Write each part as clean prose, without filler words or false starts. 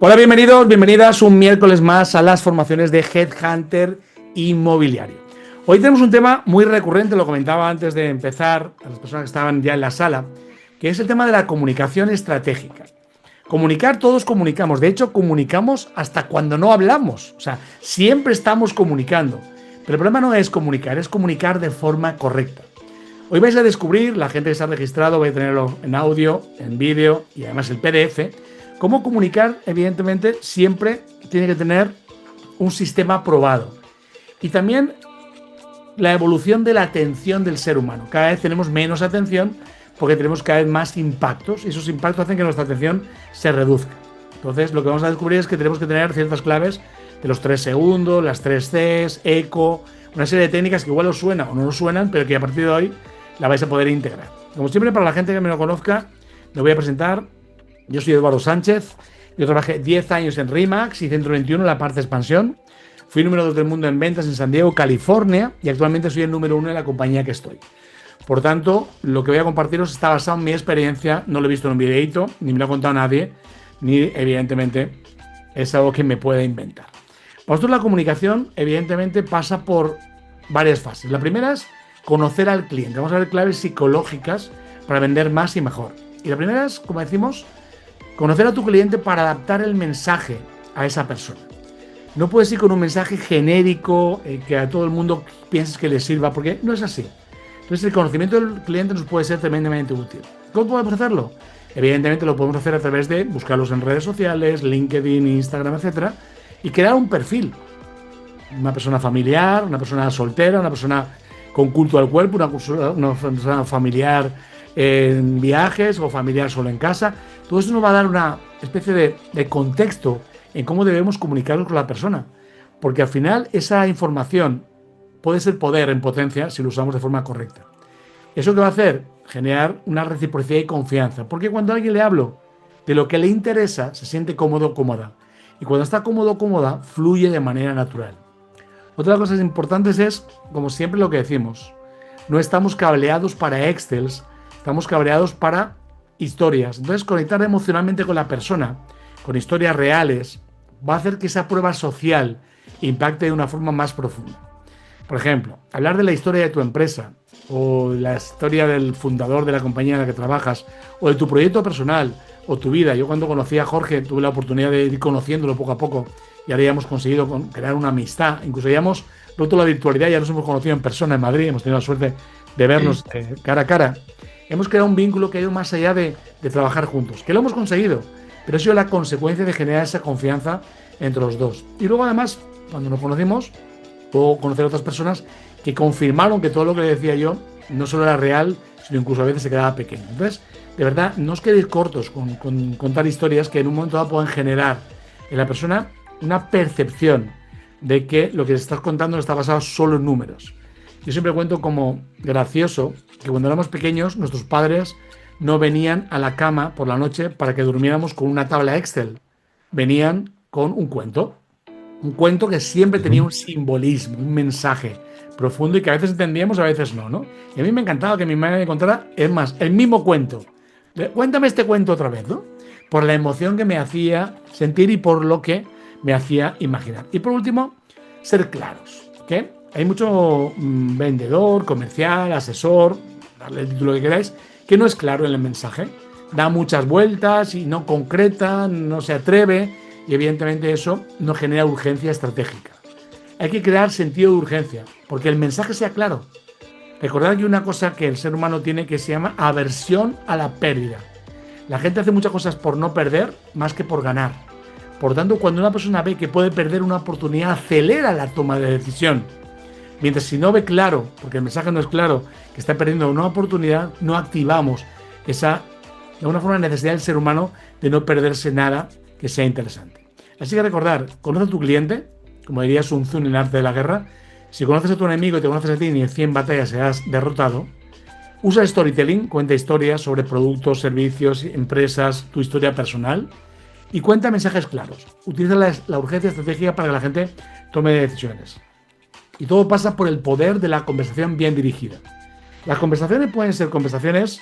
Hola, bienvenidos, bienvenidas un miércoles más a las formaciones de Headhunter Inmobiliario. Hoy tenemos un tema muy recurrente, lo comentaba antes de empezar a las personas que estaban ya en la sala, que es el tema de la comunicación estratégica. Comunicar, todos comunicamos, de hecho comunicamos hasta cuando no hablamos, o sea, siempre estamos comunicando. Pero el problema no es comunicar de forma correcta. Hoy vais a descubrir, la gente que se ha registrado, vais a tenerlo en audio, en vídeo y además el PDF. Cómo comunicar, evidentemente, siempre tiene que tener un sistema probado. Y también la evolución de la atención del ser humano. Cada vez tenemos menos atención porque tenemos cada vez más impactos y esos impactos hacen que nuestra atención se reduzca. Entonces, lo que vamos a descubrir es que tenemos que tener ciertas claves de los 3 segundos, las 3 Cs, eco, una serie de técnicas que igual os suenan o no os suenan, pero que a partir de hoy la vais a poder integrar. Como siempre, para la gente que me lo conozca, me voy a presentar. Yo soy Eduardo Sánchez, yo trabajé 10 años en RE/MAX y Centro 21 en la parte de expansión. Fui número 2 del mundo en ventas en San Diego, California, y actualmente soy el número 1 en la compañía que estoy. Por tanto, lo que voy a compartiros está basado en mi experiencia, no lo he visto en un videíto, ni me lo ha contado nadie, ni evidentemente es algo que me pueda inventar. Para vosotros la comunicación evidentemente pasa por varias fases. La primera es conocer al cliente. Vamos a ver claves psicológicas para vender más y mejor. Y la primera es, como decimos, conocer a tu cliente para adaptar el mensaje a esa persona. No puedes ir con un mensaje genérico que a todo el mundo pienses que le sirva, porque no es así. Entonces, el conocimiento del cliente nos puede ser tremendamente útil. ¿Cómo podemos hacerlo? Evidentemente lo podemos hacer a través de buscarlos en redes sociales, LinkedIn, Instagram, etcétera, y crear un perfil. Una persona familiar, una persona soltera, una persona con culto al cuerpo, una persona familiar en viajes o familiar solo en casa. Todo eso nos va a dar una especie de contexto en cómo debemos comunicarnos con la persona, porque al final esa información puede ser poder en potencia si lo usamos de forma correcta. ¿Eso qué va a hacer? Generar una reciprocidad y confianza, porque cuando a alguien le hablo de lo que le interesa, se siente cómodo o cómoda, y cuando está cómodo o cómoda, fluye de manera natural. Otra de las cosas importantes es, como siempre lo que decimos, no estamos cableados para Excels, estamos cableados para historias. Entonces, conectar emocionalmente con la persona, con historias reales, va a hacer que esa prueba social impacte de una forma más profunda. Por ejemplo, hablar de la historia de tu empresa, o la historia del fundador de la compañía en la que trabajas, o de tu proyecto personal, o tu vida. Yo cuando conocí a Jorge tuve la oportunidad de ir conociéndolo poco a poco y ahora ya hemos conseguido crear una amistad. Incluso ya hemos roto la virtualidad, ya nos hemos conocido en persona en Madrid, hemos tenido la suerte de vernos cara a cara. Hemos creado un vínculo que ha ido más allá de trabajar juntos, que lo hemos conseguido, pero ha sido la consecuencia de generar esa confianza entre los dos. Y luego además, cuando nos conocimos, puedo conocer a otras personas que confirmaron que todo lo que le decía yo no solo era real, sino incluso a veces se quedaba pequeño. Entonces, de verdad, no os quedéis cortos con contar historias que en un momento dado puedan generar en la persona una percepción de que lo que estás contando no está basado solo en números. Yo siempre cuento como gracioso que cuando éramos pequeños nuestros padres no venían a la cama por la noche para que durmiéramos con una tabla Excel. Venían con un cuento. Un cuento que siempre tenía un simbolismo, un mensaje profundo y que a veces entendíamos, a veces no, ¿no? Y a mí me encantaba que mi madre me contara, es más, el mismo cuento. Cuéntame este cuento otra vez, ¿no? Por la emoción que me hacía sentir y por lo que me hacía imaginar. Y por último, ser claros, ¿ok? Hay mucho vendedor, comercial, asesor, darle el título que queráis, que no es claro en el mensaje. Da muchas vueltas y no concreta, no se atreve y evidentemente eso no genera urgencia estratégica. Hay que crear sentido de urgencia, porque el mensaje sea claro. Recordad que una cosa que el ser humano tiene que se llama aversión a la pérdida. La gente hace muchas cosas por no perder más que por ganar. Por tanto, cuando una persona ve que puede perder una oportunidad, acelera la toma de decisión. Mientras si no ve claro, porque el mensaje no es claro, que está perdiendo una oportunidad, no activamos esa, de alguna forma, necesidad del ser humano de no perderse nada que sea interesante. Así que recordar, conoce a tu cliente, como diría Sun Tzu en el arte de la guerra. Si conoces a tu enemigo y te conoces a ti, ni en 100 batallas serás derrotado. Usa storytelling, cuenta historias sobre productos, servicios, empresas, tu historia personal y cuenta mensajes claros. Utiliza la urgencia estratégica para que la gente tome decisiones. Y todo pasa por el poder de la conversación bien dirigida. Las conversaciones pueden ser conversaciones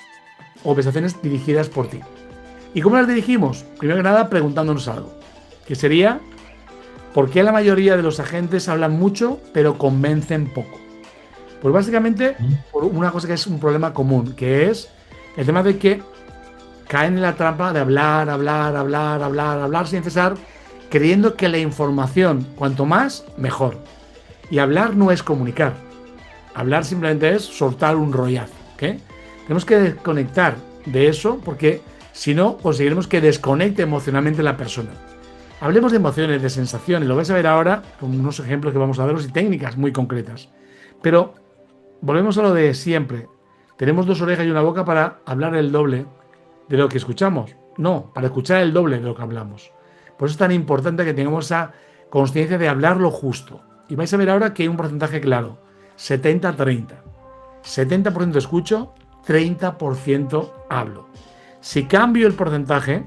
dirigidas por ti. ¿Y cómo las dirigimos? Primero que nada, preguntándonos algo. que sería: ¿por qué la mayoría de los agentes hablan mucho pero convencen poco? Pues básicamente por una cosa que es un problema común, que es el tema de que caen en la trampa de hablar, hablar, hablar, hablar, hablar sin cesar, creyendo que la información, cuanto más, mejor. Y hablar no es comunicar. Hablar simplemente es soltar un rollazo. ¿Ok? Tenemos que desconectar de eso, porque si no, conseguiremos que desconecte emocionalmente la persona. Hablemos de emociones, de sensaciones. Lo vais a ver ahora con unos ejemplos que vamos a veros y técnicas muy concretas. Pero volvemos a lo de siempre. Tenemos dos orejas y una boca para hablar el doble de lo que escuchamos. No, para escuchar el doble de lo que hablamos. Por eso es tan importante que tengamos esa consciencia de hablar lo justo. Y vais a ver ahora que hay un porcentaje claro. 70-30. 70% escucho, 30% hablo. Si cambio el porcentaje,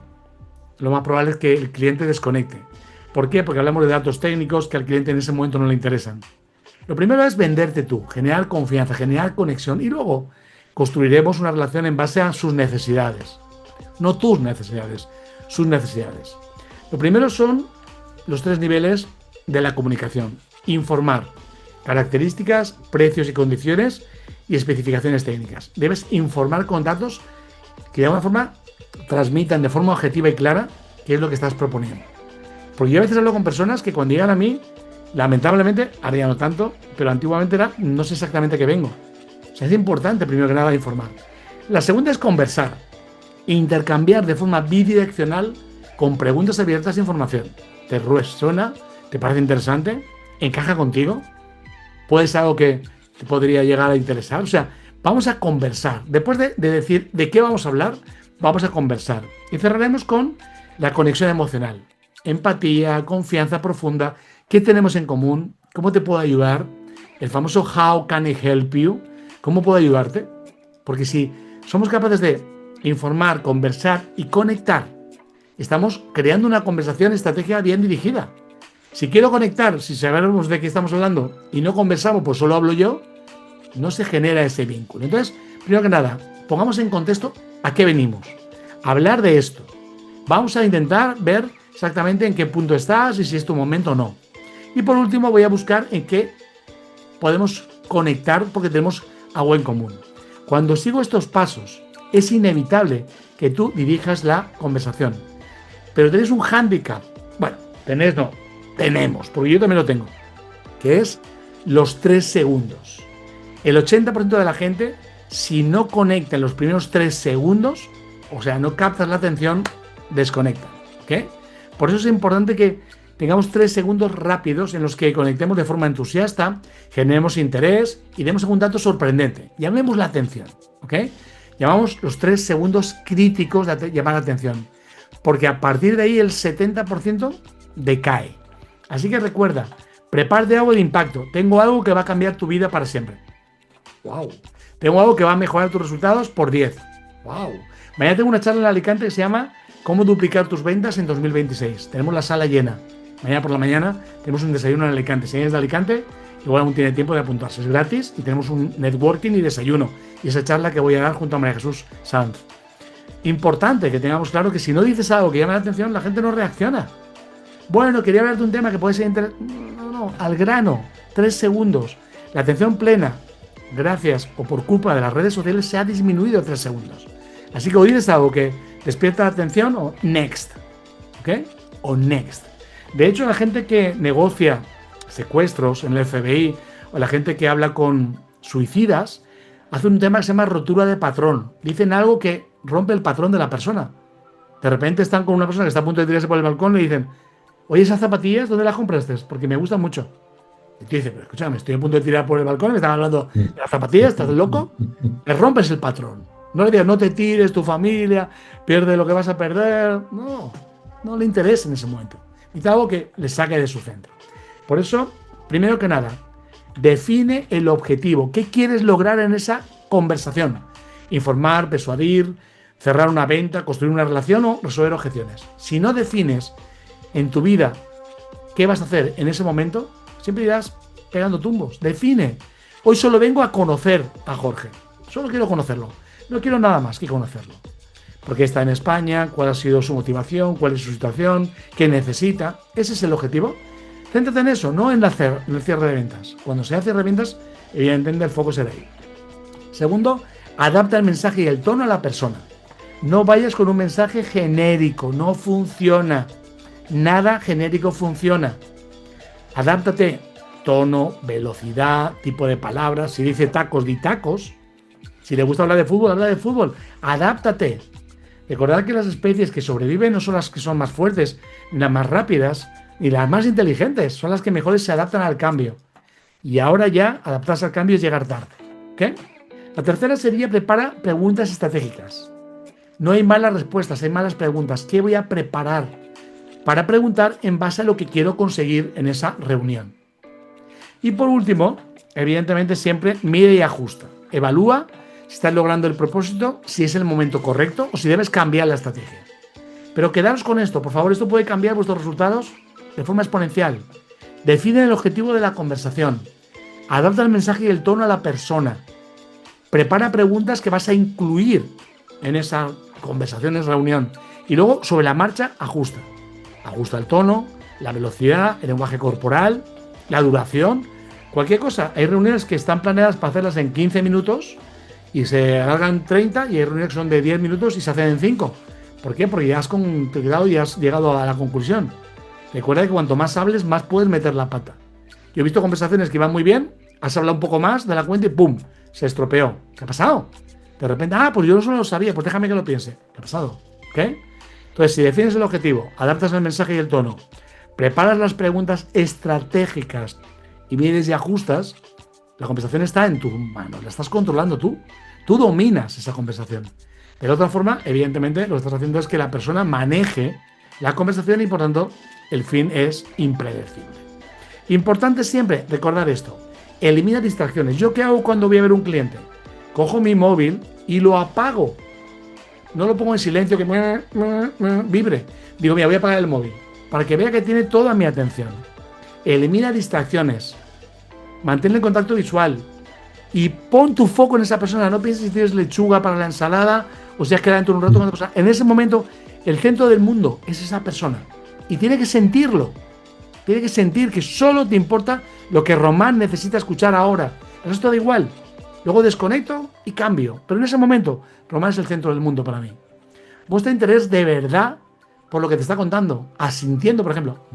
lo más probable es que el cliente desconecte. ¿Por qué? Porque hablamos de datos técnicos que al cliente en ese momento no le interesan. Lo primero es venderte tú, generar confianza, generar conexión y luego construiremos una relación en base a sus necesidades. No tus necesidades, sus necesidades. Lo primero son los 3 niveles de la comunicación. Informar, características, precios y condiciones y especificaciones técnicas. Debes informar con datos que de alguna forma transmitan de forma objetiva y clara qué es lo que estás proponiendo. Porque yo a veces hablo con personas que cuando llegan a mí, lamentablemente, ahora ya no tanto, pero antiguamente era, no sé exactamente qué vengo. O sea, es importante primero que nada informar. La segunda es conversar, intercambiar de forma bidireccional con preguntas abiertas de información. ¿Te suena? ¿Te parece interesante? ¿Encaja contigo? ¿Puede ser algo que te podría llegar a interesar? O sea, vamos a conversar. Después de decir de qué vamos a hablar, vamos a conversar. Y cerraremos con la conexión emocional. Empatía, confianza profunda. ¿Qué tenemos en común? ¿Cómo te puedo ayudar? El famoso How can I help you? ¿Cómo puedo ayudarte? Porque si somos capaces de informar, conversar y conectar, estamos creando una conversación estratégica bien dirigida. Si quiero conectar, si sabemos de qué estamos hablando y no conversamos, pues solo hablo yo, no se genera ese vínculo. Entonces, primero que nada, pongamos en contexto a qué venimos. A hablar de esto. Vamos a intentar ver exactamente en qué punto estás y si es tu momento o no. Y por último, voy a buscar en qué podemos conectar porque tenemos algo en común. Cuando sigo estos pasos, es inevitable que tú dirijas la conversación. Pero tenéis un hándicap. Bueno, tenemos, porque yo también lo tengo, que es los 3 segundos. El 80% de la gente, si no conecta en los primeros 3 segundos, o sea, no captas la atención, desconecta. ¿Ok? Por eso es importante que tengamos 3 segundos rápidos en los que conectemos de forma entusiasta, generemos interés y demos algún dato sorprendente. Llamemos la atención. ¿Ok? Llamamos los 3 segundos críticos de llamar la atención. Porque a partir de ahí el 70% decae. Así que recuerda, prepárate algo de impacto. Tengo algo que va a cambiar tu vida para siempre. ¡Wow! Tengo algo que va a mejorar tus resultados por 10. ¡Wow! Mañana tengo una charla en Alicante que se llama ¿Cómo duplicar tus ventas en 2026? Tenemos la sala llena. Mañana por la mañana tenemos un desayuno en Alicante. Si eres de Alicante, igual aún tiene tiempo de apuntarse. Es gratis y tenemos un networking y desayuno. Y esa charla que voy a dar junto a María Jesús Sanz. Importante que tengamos claro que si no dices algo que llame la atención, la gente no reacciona. Bueno, quería hablar de un tema que puede ser No, al grano, 3 segundos. La atención plena, gracias o por culpa de las redes sociales, se ha disminuido 3 segundos. Así que o dices algo que despierta la atención o next. ¿Ok? O next. De hecho, la gente que negocia secuestros en el FBI o la gente que habla con suicidas hace un tema que se llama rotura de patrón. Dicen algo que rompe el patrón de la persona. De repente están con una persona que está a punto de tirarse por el balcón y le dicen: oye, esas zapatillas, ¿dónde las compraste? Porque me gustan mucho. Y tú dices: pero escúchame, estoy a punto de tirar por el balcón y me están hablando de las zapatillas, ¿estás loco? Le rompes el patrón. No le digas: no te tires, tu familia, pierde lo que vas a perder. No, no le interesa en ese momento. Necesita algo que le saque de su centro. Por eso, primero que nada, define el objetivo. ¿Qué quieres lograr en esa conversación? Informar, persuadir, cerrar una venta, construir una relación o resolver objeciones. Si no defines en tu vida qué vas a hacer en ese momento, siempre irás pegando tumbos. Define. Hoy solo vengo a conocer a Jorge. Solo quiero conocerlo. No quiero nada más que conocerlo. por qué está en España, cuál ha sido su motivación, cuál es su situación, qué necesita. Ese es el objetivo. Céntrate en eso, no en el cierre de ventas. Cuando sea cierre de ventas, evidentemente el foco será ahí. Segundo, adapta el mensaje y el tono a la persona. No vayas con un mensaje genérico, no funciona. Nada genérico funciona. Adáptate, tono, velocidad, tipo de palabras. Si dice tacos, di tacos. Si le gusta hablar de fútbol, habla de fútbol. Adáptate. Recordad que las especies que sobreviven no son las que son más fuertes, ni las más rápidas, ni las más inteligentes. Son las que mejor se adaptan al cambio. Y ahora ya, adaptarse al cambio es llegar tarde. ¿Ok? La tercera sería prepara preguntas estratégicas. No hay malas respuestas, hay malas preguntas. ¿Qué voy a preparar? Para preguntar en base a lo que quiero conseguir en esa reunión. Y por último, evidentemente siempre mide y ajusta. Evalúa si estás logrando el propósito, si es el momento correcto o si debes cambiar la estrategia. Pero quedaros con esto, por favor, esto puede cambiar vuestros resultados de forma exponencial. Define el objetivo de la conversación. Adapta el mensaje y el tono a la persona. Prepara preguntas que vas a incluir en esa conversación, en esa reunión. Y luego, sobre la marcha, ajusta. Ajusta el tono, la velocidad, el lenguaje corporal, la duración, cualquier cosa. Hay reuniones que están planeadas para hacerlas en 15 minutos y se alargan 30, y hay reuniones que son de 10 minutos y se hacen en 5. ¿Por qué? Porque ya has concretado y has llegado a la conclusión. Recuerda que cuanto más hables, más puedes meter la pata. Yo he visto conversaciones que iban muy bien, has hablado un poco más de la cuenta y ¡pum! Se estropeó. ¿Qué ha pasado? De repente, pues yo no lo sabía, pues déjame que lo piense. ¿Qué ha pasado? ¿Ok? Entonces, si defines el objetivo, adaptas el mensaje y el tono, preparas las preguntas estratégicas y mides y ajustas, la conversación está en tu mano, la estás controlando tú. Tú dominas esa conversación. De otra forma, evidentemente, lo que estás haciendo es que la persona maneje la conversación y, por tanto, el fin es impredecible. Importante siempre recordar esto. Elimina distracciones. ¿Yo qué hago cuando voy a ver un cliente? Cojo mi móvil y lo apago. No lo pongo en silencio, que vibre. Digo, mira, voy a apagar el móvil para que vea que tiene toda mi atención. Elimina distracciones. Mantén el contacto visual. Y pon tu foco en esa persona. No pienses si tienes lechuga para la ensalada o si has quedado dentro de un rato. En ese momento, el centro del mundo es esa persona. Y tiene que sentirlo. Tiene que sentir que solo te importa lo que Román necesita escuchar ahora. El resto da igual. Luego desconecto y cambio. Pero en ese momento, Román es el centro del mundo para mí. Muestra interés de verdad por lo que te está contando. Asintiendo, por ejemplo.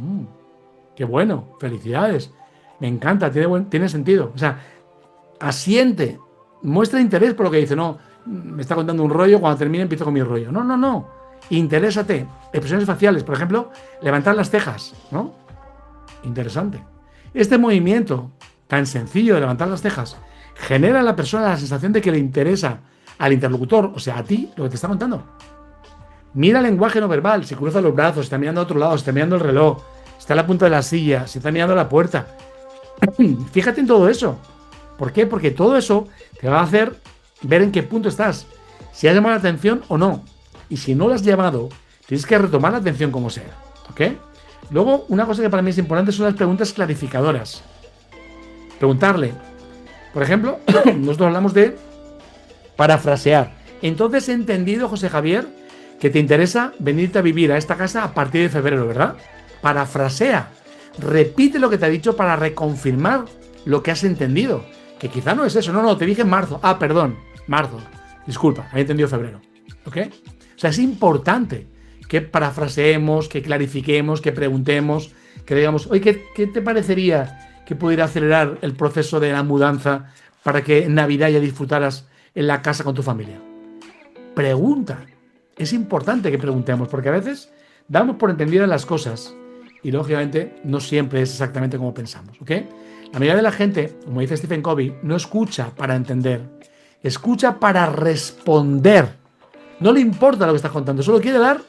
Qué bueno, felicidades. Me encanta, tiene sentido. O sea, asiente. Muestra interés por lo que dice. No, me está contando un rollo, cuando termine empiezo con mi rollo. No. Interésate. Expresiones faciales, por ejemplo, levantar las cejas, ¿no? Interesante. Este movimiento tan sencillo de levantar las cejas genera en la persona la sensación de que le interesa al interlocutor, o sea, a ti, lo que te está contando. Mira el lenguaje no verbal, si cruza los brazos, si está mirando a otro lado, si está mirando el reloj, si está en la punta de la silla, si está mirando a la puerta. Fíjate en todo eso. ¿Por qué? Porque todo eso te va a hacer ver en qué punto estás, si has llamado la atención o no. Y si no lo has llamado, tienes que retomar la atención como sea. ¿Ok? Luego, una cosa que para mí es importante son las preguntas clarificadoras. Preguntarle. Por ejemplo, nosotros hablamos de parafrasear. Entonces he entendido, José Javier, que te interesa venirte a vivir a esta casa a partir de febrero, ¿verdad? Parafrasea. Repite lo que te ha dicho para reconfirmar lo que has entendido. Que quizá no es eso. No, te dije en marzo. Perdón, marzo. Disculpa, había entendido febrero. ¿Ok? O sea, es importante que parafraseemos, que clarifiquemos, que preguntemos, que digamos, oye, ¿qué te parecería que pudiera acelerar el proceso de la mudanza para que en Navidad ya disfrutaras en la casa con tu familia? Pregunta. Es importante que preguntemos, porque a veces damos por entendidas las cosas y, lógicamente, no siempre es exactamente como pensamos, ¿ok? La mayoría de la gente, como dice Stephen Covey, no escucha para entender, escucha para responder. No le importa lo que estás contando, solo quiere dar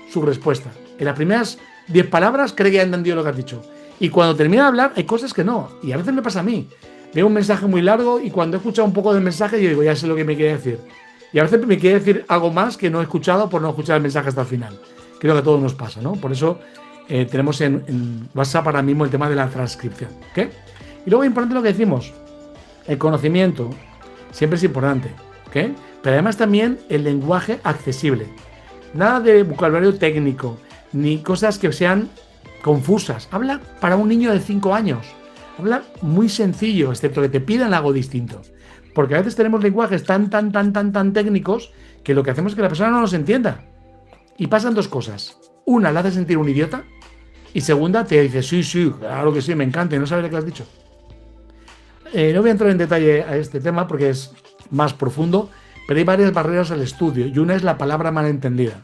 su respuesta. En las primeras 10 palabras cree que ha entendido lo que has dicho. Y cuando termina de hablar, hay cosas que no. Y a veces me pasa a mí. Veo un mensaje muy largo y cuando he escuchado un poco del mensaje, yo digo, ya sé lo que me quiere decir. Y a veces me quiere decir algo más que no he escuchado por no escuchar el mensaje hasta el final. Creo que a todos nos pasa, ¿no? Por eso tenemos en WhatsApp ahora mismo el tema de la transcripción, ¿ok? Y luego es importante lo que decimos. El conocimiento siempre es importante, ¿ok? Pero además también el lenguaje accesible. Nada de vocabulario técnico, ni cosas que sean confusas. Habla para un niño de 5 años. Habla muy sencillo, excepto que te pidan algo distinto. Porque a veces tenemos lenguajes tan técnicos que lo que hacemos es que la persona no nos entienda. Y pasan dos cosas. Una, la hace sentir un idiota. Y segunda, te dice, sí, claro que sí, me encanta y no sabes lo que has dicho. No voy a entrar en detalle a este tema porque es más profundo, pero hay varias barreras al estudio y una es la palabra malentendida.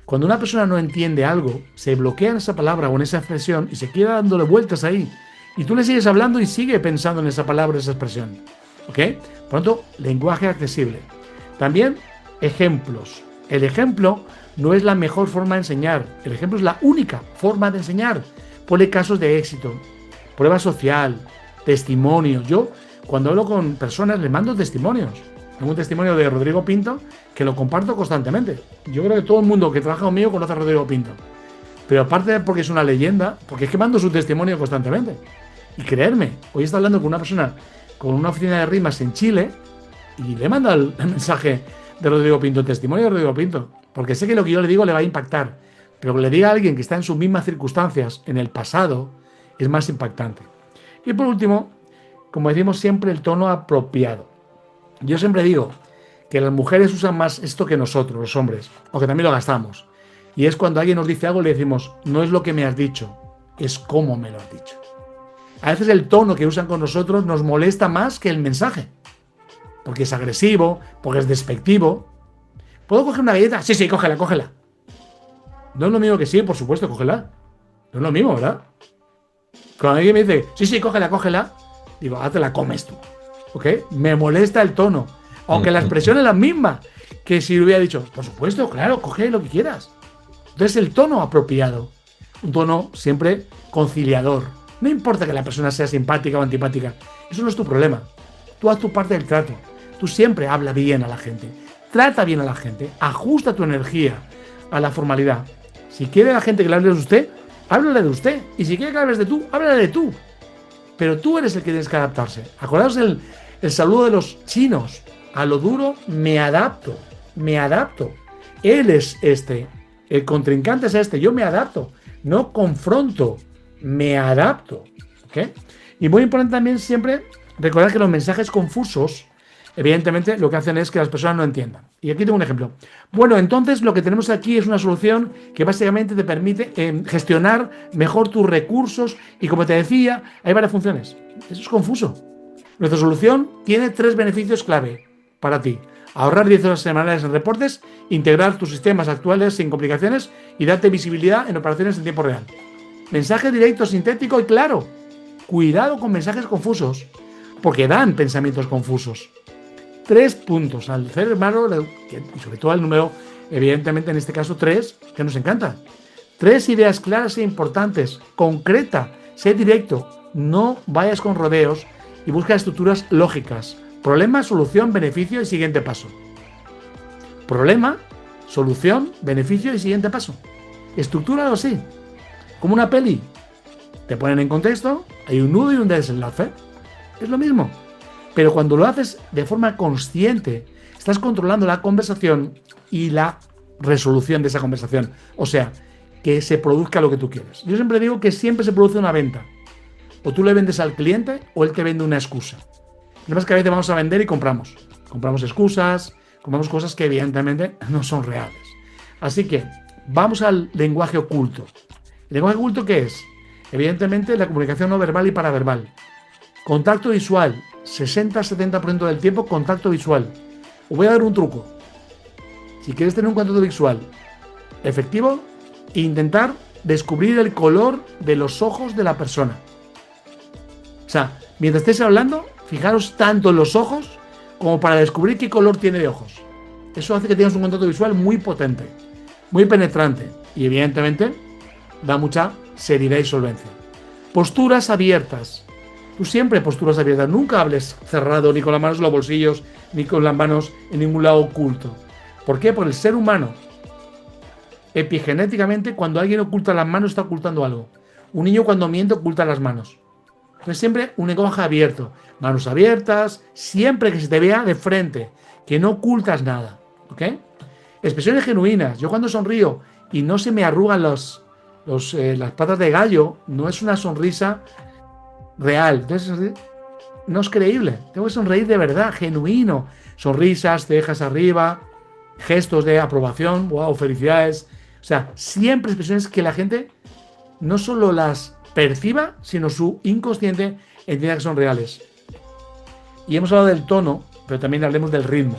Cuando una persona no entiende algo, se bloquea en esa palabra o en esa expresión y se queda dándole vueltas ahí. Y tú le sigues hablando y sigue pensando en esa palabra, esa expresión. ¿Ok? Por lo tanto, lenguaje accesible. También ejemplos. El ejemplo no es la mejor forma de enseñar. El ejemplo es la única forma de enseñar. Ponle casos de éxito, prueba social, testimonios. Yo, cuando hablo con personas, les mando testimonios. Tengo un testimonio de Rodrigo Pinto que lo comparto constantemente. Yo creo que todo el mundo que trabaja conmigo conoce a Rodrigo Pinto. Pero aparte de porque es una leyenda, porque es que mando su testimonio constantemente. Y creerme, hoy está hablando con una persona con una oficina de rimas en Chile y le manda el mensaje de Rodrigo Pinto, el testimonio de Rodrigo Pinto. Porque sé que lo que yo le digo le va a impactar. Pero que le diga a alguien que está en sus mismas circunstancias en el pasado es más impactante. Y por último, como decimos siempre, el tono apropiado. Yo siempre digo que las mujeres usan más esto que nosotros, los hombres, aunque también lo gastamos. Y es cuando alguien nos dice algo, le decimos, no es lo que me has dicho, es cómo me lo has dicho. A veces el tono que usan con nosotros nos molesta más que el mensaje. Porque es agresivo, porque es despectivo. ¿Puedo coger una galleta? Sí, cógela. No es lo mismo que sí, por supuesto, cógela. No es lo mismo, ¿verdad? Cuando alguien me dice, sí, cógela, digo, te la comes tú. ¿Ok? Me molesta el tono. Aunque la expresión es la misma que si hubiera dicho, por supuesto, claro, coge lo que quieras. Entonces el tono apropiado. Un tono siempre conciliador. No importa que la persona sea simpática o antipática. Eso no es tu problema. Tú haz tu parte del trato. Tú siempre habla bien a la gente. Trata bien a la gente. Ajusta tu energía a la formalidad. Si quiere la gente que le hables de usted, háblale de usted. Y si quiere que hables de tú, háblale de tú. Pero tú eres el que tienes que adaptarse. Acordaos el saludo de los chinos. A lo duro me adapto. Él es este. El contrincante es este. Yo me adapto. No confronto. Me adapto. ¿Ok? Y muy importante también siempre recordar que los mensajes confusos, evidentemente, lo que hacen es que las personas no entiendan. Y aquí tengo un ejemplo. Bueno, entonces lo que tenemos aquí es una solución que básicamente te permite gestionar mejor tus recursos y, como te decía, hay varias funciones. Eso es confuso. Nuestra solución tiene 3 beneficios clave para ti. Ahorrar 10 horas semanales en reportes, integrar tus sistemas actuales sin complicaciones y darte visibilidad en operaciones en tiempo real. Mensaje directo, sintético y claro. Cuidado con mensajes confusos, porque dan pensamientos confusos. 3 puntos al ser humano, y sobre todo al número, evidentemente en este caso 3, que nos encanta. 3 ideas claras e importantes, concreta, sé directo, no vayas con rodeos y busca estructuras lógicas. Problema, solución, beneficio y siguiente paso. Problema, solución, beneficio y siguiente paso. Estructúralo así, como una peli. Te ponen en contexto, hay un nudo y un desenlace. Es lo mismo. Pero cuando lo haces de forma consciente, estás controlando la conversación y la resolución de esa conversación. O sea, que se produzca lo que tú quieres. Yo siempre digo que siempre se produce una venta. O tú le vendes al cliente o él te vende una excusa. Lo que pasa es que a veces vamos a vender y compramos. Compramos excusas, compramos cosas que evidentemente no son reales. Así que vamos al lenguaje oculto. ¿El lenguaje oculto qué es? Evidentemente la comunicación no verbal y paraverbal. Contacto visual, 60-70% del tiempo contacto visual. Os voy a dar un truco. Si quieres tener un contacto visual efectivo, intentar descubrir el color de los ojos de la persona. O sea, mientras estés hablando, fijaros tanto en los ojos como para descubrir qué color tiene de ojos. Eso hace que tengas un contacto visual muy potente, muy penetrante y evidentemente da mucha seriedad y solvencia. Posturas abiertas. Tú siempre posturas abiertas. Nunca hables cerrado, ni con las manos en los bolsillos, ni con las manos en ningún lado oculto. ¿Por qué? Porque el ser humano, epigenéticamente, cuando alguien oculta las manos, está ocultando algo. Un niño cuando miente oculta las manos. Entonces siempre un lenguaje abierto. Manos abiertas, siempre que se te vea de frente, que no ocultas nada. ¿Ok? Expresiones genuinas. Yo cuando sonrío y no se me arrugan las patas de gallo, no es una sonrisa real. Entonces, no es creíble. Tengo que sonreír de verdad, genuino. Sonrisas, cejas arriba, gestos de aprobación, wow, felicidades. O sea, siempre expresiones que la gente no solo las perciba, sino su inconsciente entienda que son reales. Y hemos hablado del tono, pero también hablemos del ritmo.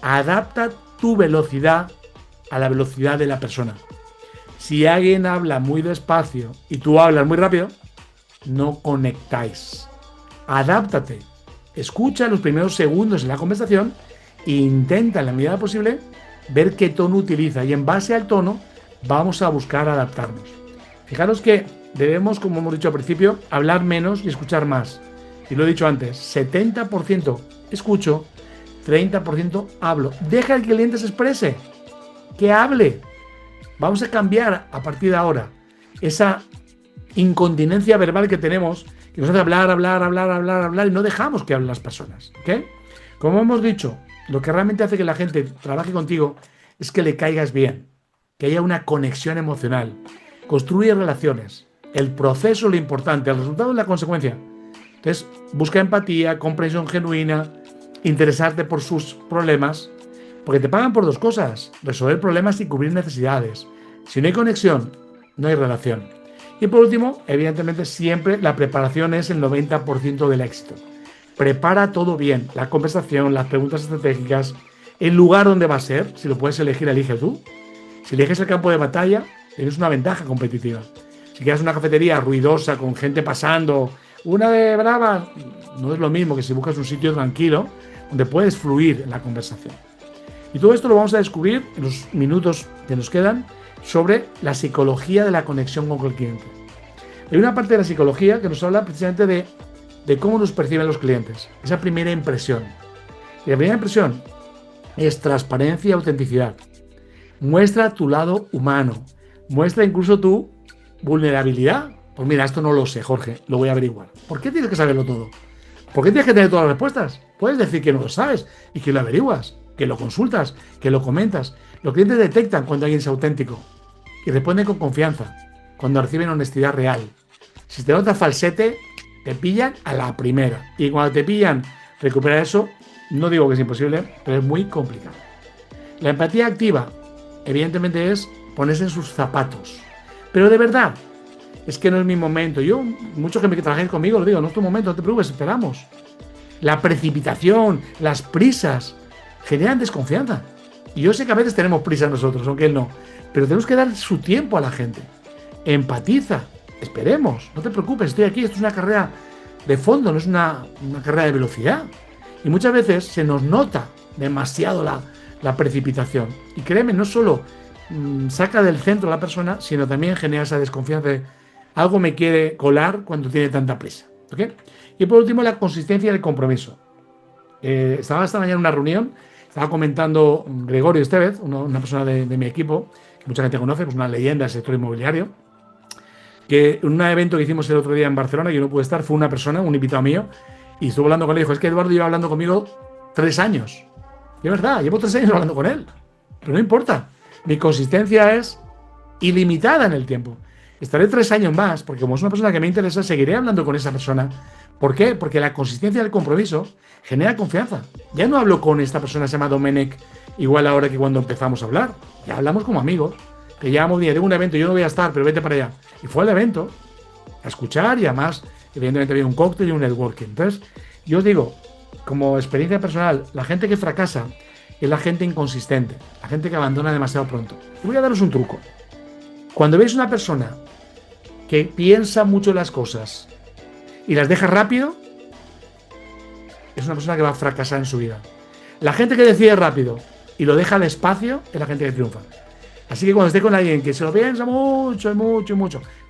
Adapta tu velocidad a la velocidad de la persona. Si alguien habla muy despacio y tú hablas muy rápido, no conectáis. Adáptate. Escucha los primeros segundos de la conversación e intenta en la medida posible ver qué tono utiliza y en base al tono vamos a buscar adaptarnos. Fijaros que debemos, como hemos dicho al principio, hablar menos y escuchar más. Y lo he dicho antes, 70% escucho, 30% hablo. Deja que el cliente se exprese, que hable. Vamos a cambiar a partir de ahora esa incontinencia verbal que tenemos, que nos hace hablar y no dejamos que hablen las personas. ¿Okay? Como hemos dicho, lo que realmente hace que la gente trabaje contigo es que le caigas bien, que haya una conexión emocional. Construye relaciones. El proceso es lo importante, el resultado es la consecuencia. Entonces, busca empatía, comprensión genuina, interesarte por sus problemas, porque te pagan por dos cosas: resolver problemas y cubrir necesidades. Si no hay conexión, no hay relación. Y por último, evidentemente, siempre la preparación es el 90% del éxito. Prepara todo bien, la conversación, las preguntas estratégicas, el lugar donde va a ser. Si lo puedes elegir, elige tú. Si eliges el campo de batalla, tienes una ventaja competitiva. Si quieres una cafetería ruidosa, con gente pasando, una de brava, no es lo mismo que si buscas un sitio tranquilo donde puedes fluir en la conversación. Y todo esto lo vamos a descubrir en los minutos que nos quedan sobre la psicología de la conexión con el cliente. Hay una parte de la psicología que nos habla precisamente de cómo nos perciben los clientes, esa primera impresión. Y la primera impresión es transparencia y autenticidad. Muestra tu lado humano, muestra incluso tu vulnerabilidad. Pues mira, esto no lo sé, Jorge, lo voy a averiguar. ¿Por qué tienes que saberlo todo? ¿Por qué tienes que tener todas las respuestas? Puedes decir que no lo sabes y que lo averiguas, que lo consultas, que lo comentas. Los clientes detectan cuando alguien es auténtico y responden con confianza, cuando reciben honestidad real. Si te nota falsete, te pillan a la primera. Y cuando te pillan, recuperar eso, no digo que es imposible, pero es muy complicado. La empatía activa, evidentemente, es ponerse en sus zapatos. Pero de verdad, es que no es mi momento. Yo, muchos que me trabajen conmigo, lo digo, no es tu momento, no te preocupes, esperamos. La precipitación, las prisas, generan desconfianza. Y yo sé que a veces tenemos prisa nosotros, aunque él no. Pero tenemos que dar su tiempo a la gente. Empatiza. Esperemos. No te preocupes, estoy aquí. Esto es una carrera de fondo, no es una carrera de velocidad. Y muchas veces se nos nota demasiado la precipitación. Y créeme, no solo saca del centro a la persona, sino también genera esa desconfianza de algo me quiere colar cuando tiene tanta prisa. ¿Okay? Y por último, la consistencia del compromiso. Estaba esta mañana en una reunión, estaba comentando Gregorio Estevez, una persona de mi equipo, que mucha gente conoce, pues una leyenda del sector inmobiliario, que en un evento que hicimos el otro día en Barcelona, yo no pude estar, fue una persona, un invitado mío, y estuvo hablando con él, dijo, es que Eduardo lleva hablando conmigo 3 años. Y es verdad, llevo 3 años hablando con él, pero no importa, mi consistencia es ilimitada en el tiempo. Estaré 3 años más, porque como es una persona que me interesa, seguiré hablando con esa persona. ¿Por qué? Porque la consistencia del compromiso genera confianza. Ya no hablo con esta persona, se llama Domenech, igual ahora que cuando empezamos a hablar. Ya hablamos como amigos. Que ya día tengo un evento, yo no voy a estar, pero vete para allá. Y fue al evento a escuchar y además, evidentemente, había un cóctel y un networking. Entonces, yo os digo, como experiencia personal, la gente que fracasa es la gente inconsistente, la gente que abandona demasiado pronto. Y voy a daros un truco. Cuando veis una persona que piensa mucho las cosas y las deja rápido, es una persona que va a fracasar en su vida. La gente que decide rápido y lo deja despacio es la gente que triunfa. Así que cuando esté con alguien que se lo piensa mucho,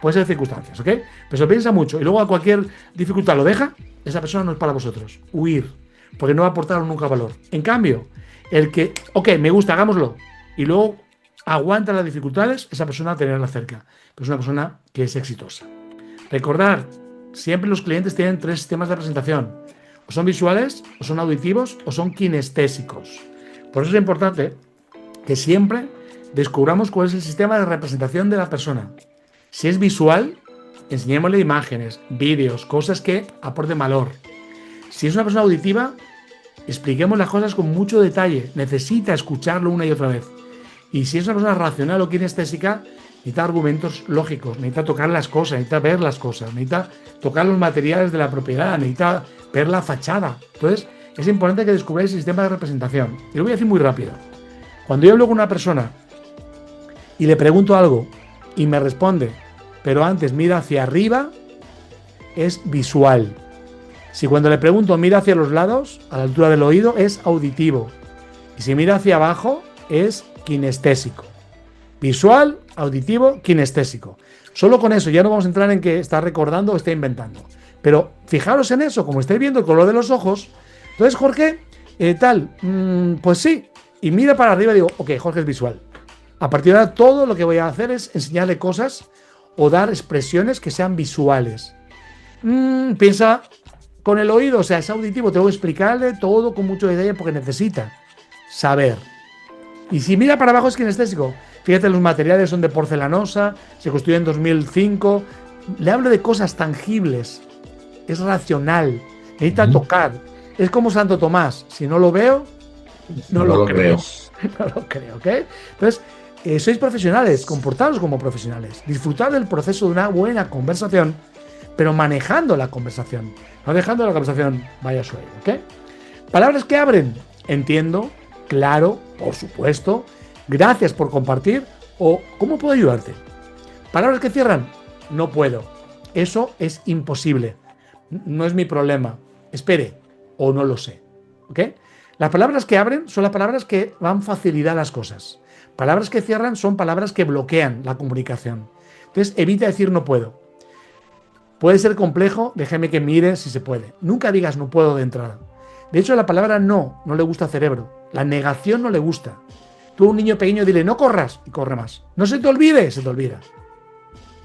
puede ser circunstancias, ¿ok? Pero se lo piensa mucho y luego a cualquier dificultad lo deja, esa persona no es para vosotros. Huir, porque no va a aportar nunca valor. En cambio, el que, ok, me gusta, hagámoslo, y luego aguanta las dificultades, esa persona tenerla cerca. Pero es una persona que es exitosa. Recordar, siempre los clientes tienen 3 sistemas de presentación. O son visuales, o son auditivos, o son kinestésicos. Por eso es importante que siempre descubramos cuál es el sistema de representación de la persona. Si es visual, enseñémosle imágenes, vídeos, cosas que aporten valor. Si es una persona auditiva, expliquemos las cosas con mucho detalle. Necesita escucharlo una y otra vez. Y si es una persona racional o kinestésica, necesita argumentos lógicos, necesita tocar las cosas, necesita ver las cosas, necesita tocar los materiales de la propiedad, necesita ver la fachada. Entonces, es importante que descubráis el sistema de representación. Y lo voy a decir muy rápido. Cuando yo hablo con una persona y le pregunto algo y me responde, pero antes mira hacia arriba, es visual. Si cuando le pregunto mira hacia los lados, a la altura del oído, es auditivo. Y si mira hacia abajo, es kinestésico. Visual, auditivo, kinestésico. Solo con eso, ya no vamos a entrar en que está recordando o está inventando. Pero fijaros en eso, como estáis viendo el color de los ojos. Entonces, Jorge, pues sí. Y mira para arriba y digo, ok, Jorge es visual. A partir de ahora, todo lo que voy a hacer es enseñarle cosas o dar expresiones que sean visuales. Piensa con el oído, o sea, es auditivo, tengo que explicarle todo con mucho detalle porque necesita saber. Y si mira para abajo es kinestésico. Fíjate, los materiales son de porcelanosa, se construyó en 2005. Le hablo de cosas tangibles. Es racional. Necesita tocar. Es como Santo Tomás. Si no lo veo, no lo creo. No lo creo, ¿ok? Entonces, sois profesionales, comportaros como profesionales. Disfrutad del proceso de una buena conversación, pero manejando la conversación. No dejando la conversación vaya a su aire, ¿ok? Palabras que abren. Entiendo, claro, por supuesto. Gracias por compartir. O ¿cómo puedo ayudarte? Palabras que cierran. No puedo. Eso es imposible. No es mi problema. Espere. O no lo sé. ¿Ok? Las palabras que abren son las palabras que dan facilidad a las cosas. Palabras que cierran son palabras que bloquean la comunicación. Entonces, evita decir no puedo. Puede ser complejo, déjeme que mire si se puede. Nunca digas no puedo de entrada. De hecho, la palabra no le gusta al cerebro. La negación no le gusta. Tú a un niño pequeño dile no corras y corre más. No se te olvide, se te olvida.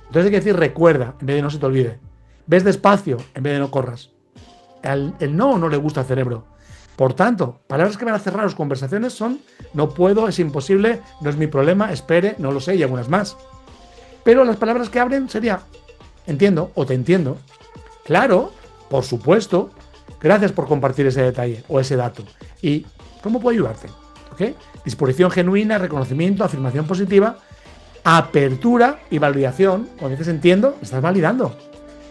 Entonces hay que decir recuerda en vez de no se te olvide. Ves despacio en vez de no corras. El no le gusta al cerebro. Por tanto, palabras que van a cerrar las conversaciones son no puedo, es imposible, no es mi problema, espere, no lo sé y algunas más. Pero las palabras que abren sería entiendo o te entiendo. Claro, por supuesto. Gracias por compartir ese detalle o ese dato. ¿Y cómo puedo ayudarte? ¿Okay? Disposición genuina, reconocimiento, afirmación positiva, apertura y validación. Cuando dices entiendo, estás validando.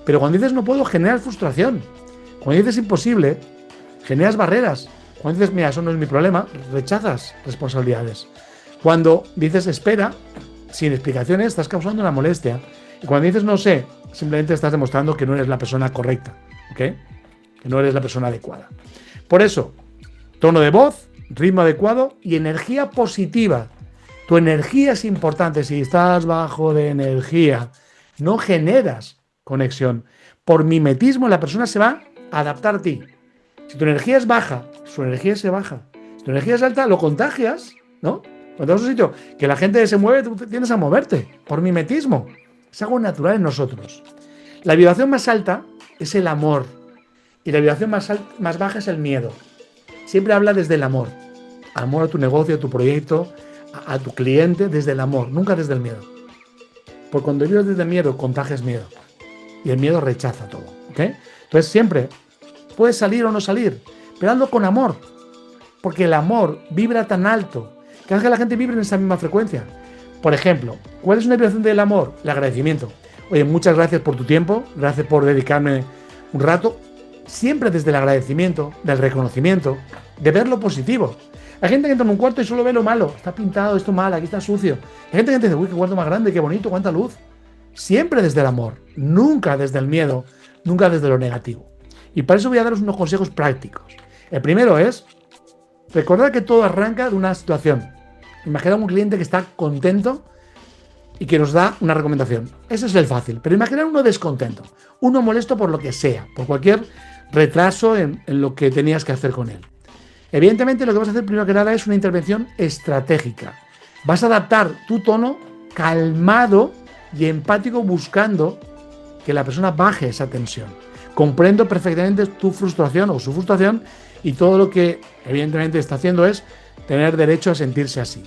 Pero cuando dices no puedo, generas frustración. Cuando dices imposible, generas barreras. Cuando dices mira, eso no es mi problema, rechazas responsabilidades. Cuando dices espera, sin explicaciones, estás causando una molestia. Y cuando dices no sé, simplemente estás demostrando que no eres la persona correcta, ¿ok? Que no eres la persona adecuada. Por eso, tono de voz, ritmo adecuado y energía positiva. Tu energía es importante. Si estás bajo de energía, no generas conexión. Por mimetismo, la persona se va a adaptar a ti. Si tu energía es baja, su energía se baja. Si tu energía es alta, lo contagias, ¿no? Cuando vas a un sitio que la gente se mueve, tú tienes a moverte. Por mimetismo. Es algo natural en nosotros. La vibración más alta es el amor. Y la vibración más baja es el miedo. Siempre habla desde el amor. Amor a tu negocio, a tu proyecto, a tu cliente, desde el amor, nunca desde el miedo. Porque cuando vibras desde el miedo, contagias miedo. Y el miedo rechaza todo. ¿Okay? Entonces siempre puedes salir o no salir, pero hazlo con amor. Porque el amor vibra tan alto que hace que la gente vibre en esa misma frecuencia. Por ejemplo, ¿cuál es una vibración del amor? El agradecimiento. Oye, muchas gracias por tu tiempo, gracias por dedicarme un rato. Siempre desde el agradecimiento, del reconocimiento, de ver lo positivo. Hay gente que entra en un cuarto y solo ve lo malo. Está pintado, esto mal, aquí está sucio. Hay gente que dice, uy, qué cuarto más grande, qué bonito, cuánta luz. Siempre desde el amor, nunca desde el miedo, nunca desde lo negativo. Y para eso voy a daros unos consejos prácticos. El primero es, recordad que todo arranca de una situación. Imaginad un cliente que está contento y que nos da una recomendación. Ese es el fácil. Pero imaginad uno descontento, uno molesto por lo que sea, por cualquier retraso en lo que tenías que hacer con él. Evidentemente lo que vas a hacer primero que nada es una intervención estratégica. Vas a adaptar tu tono calmado y empático buscando que la persona baje esa tensión. Comprendo perfectamente tu frustración o su frustración y todo lo que evidentemente está haciendo es tener derecho a sentirse así.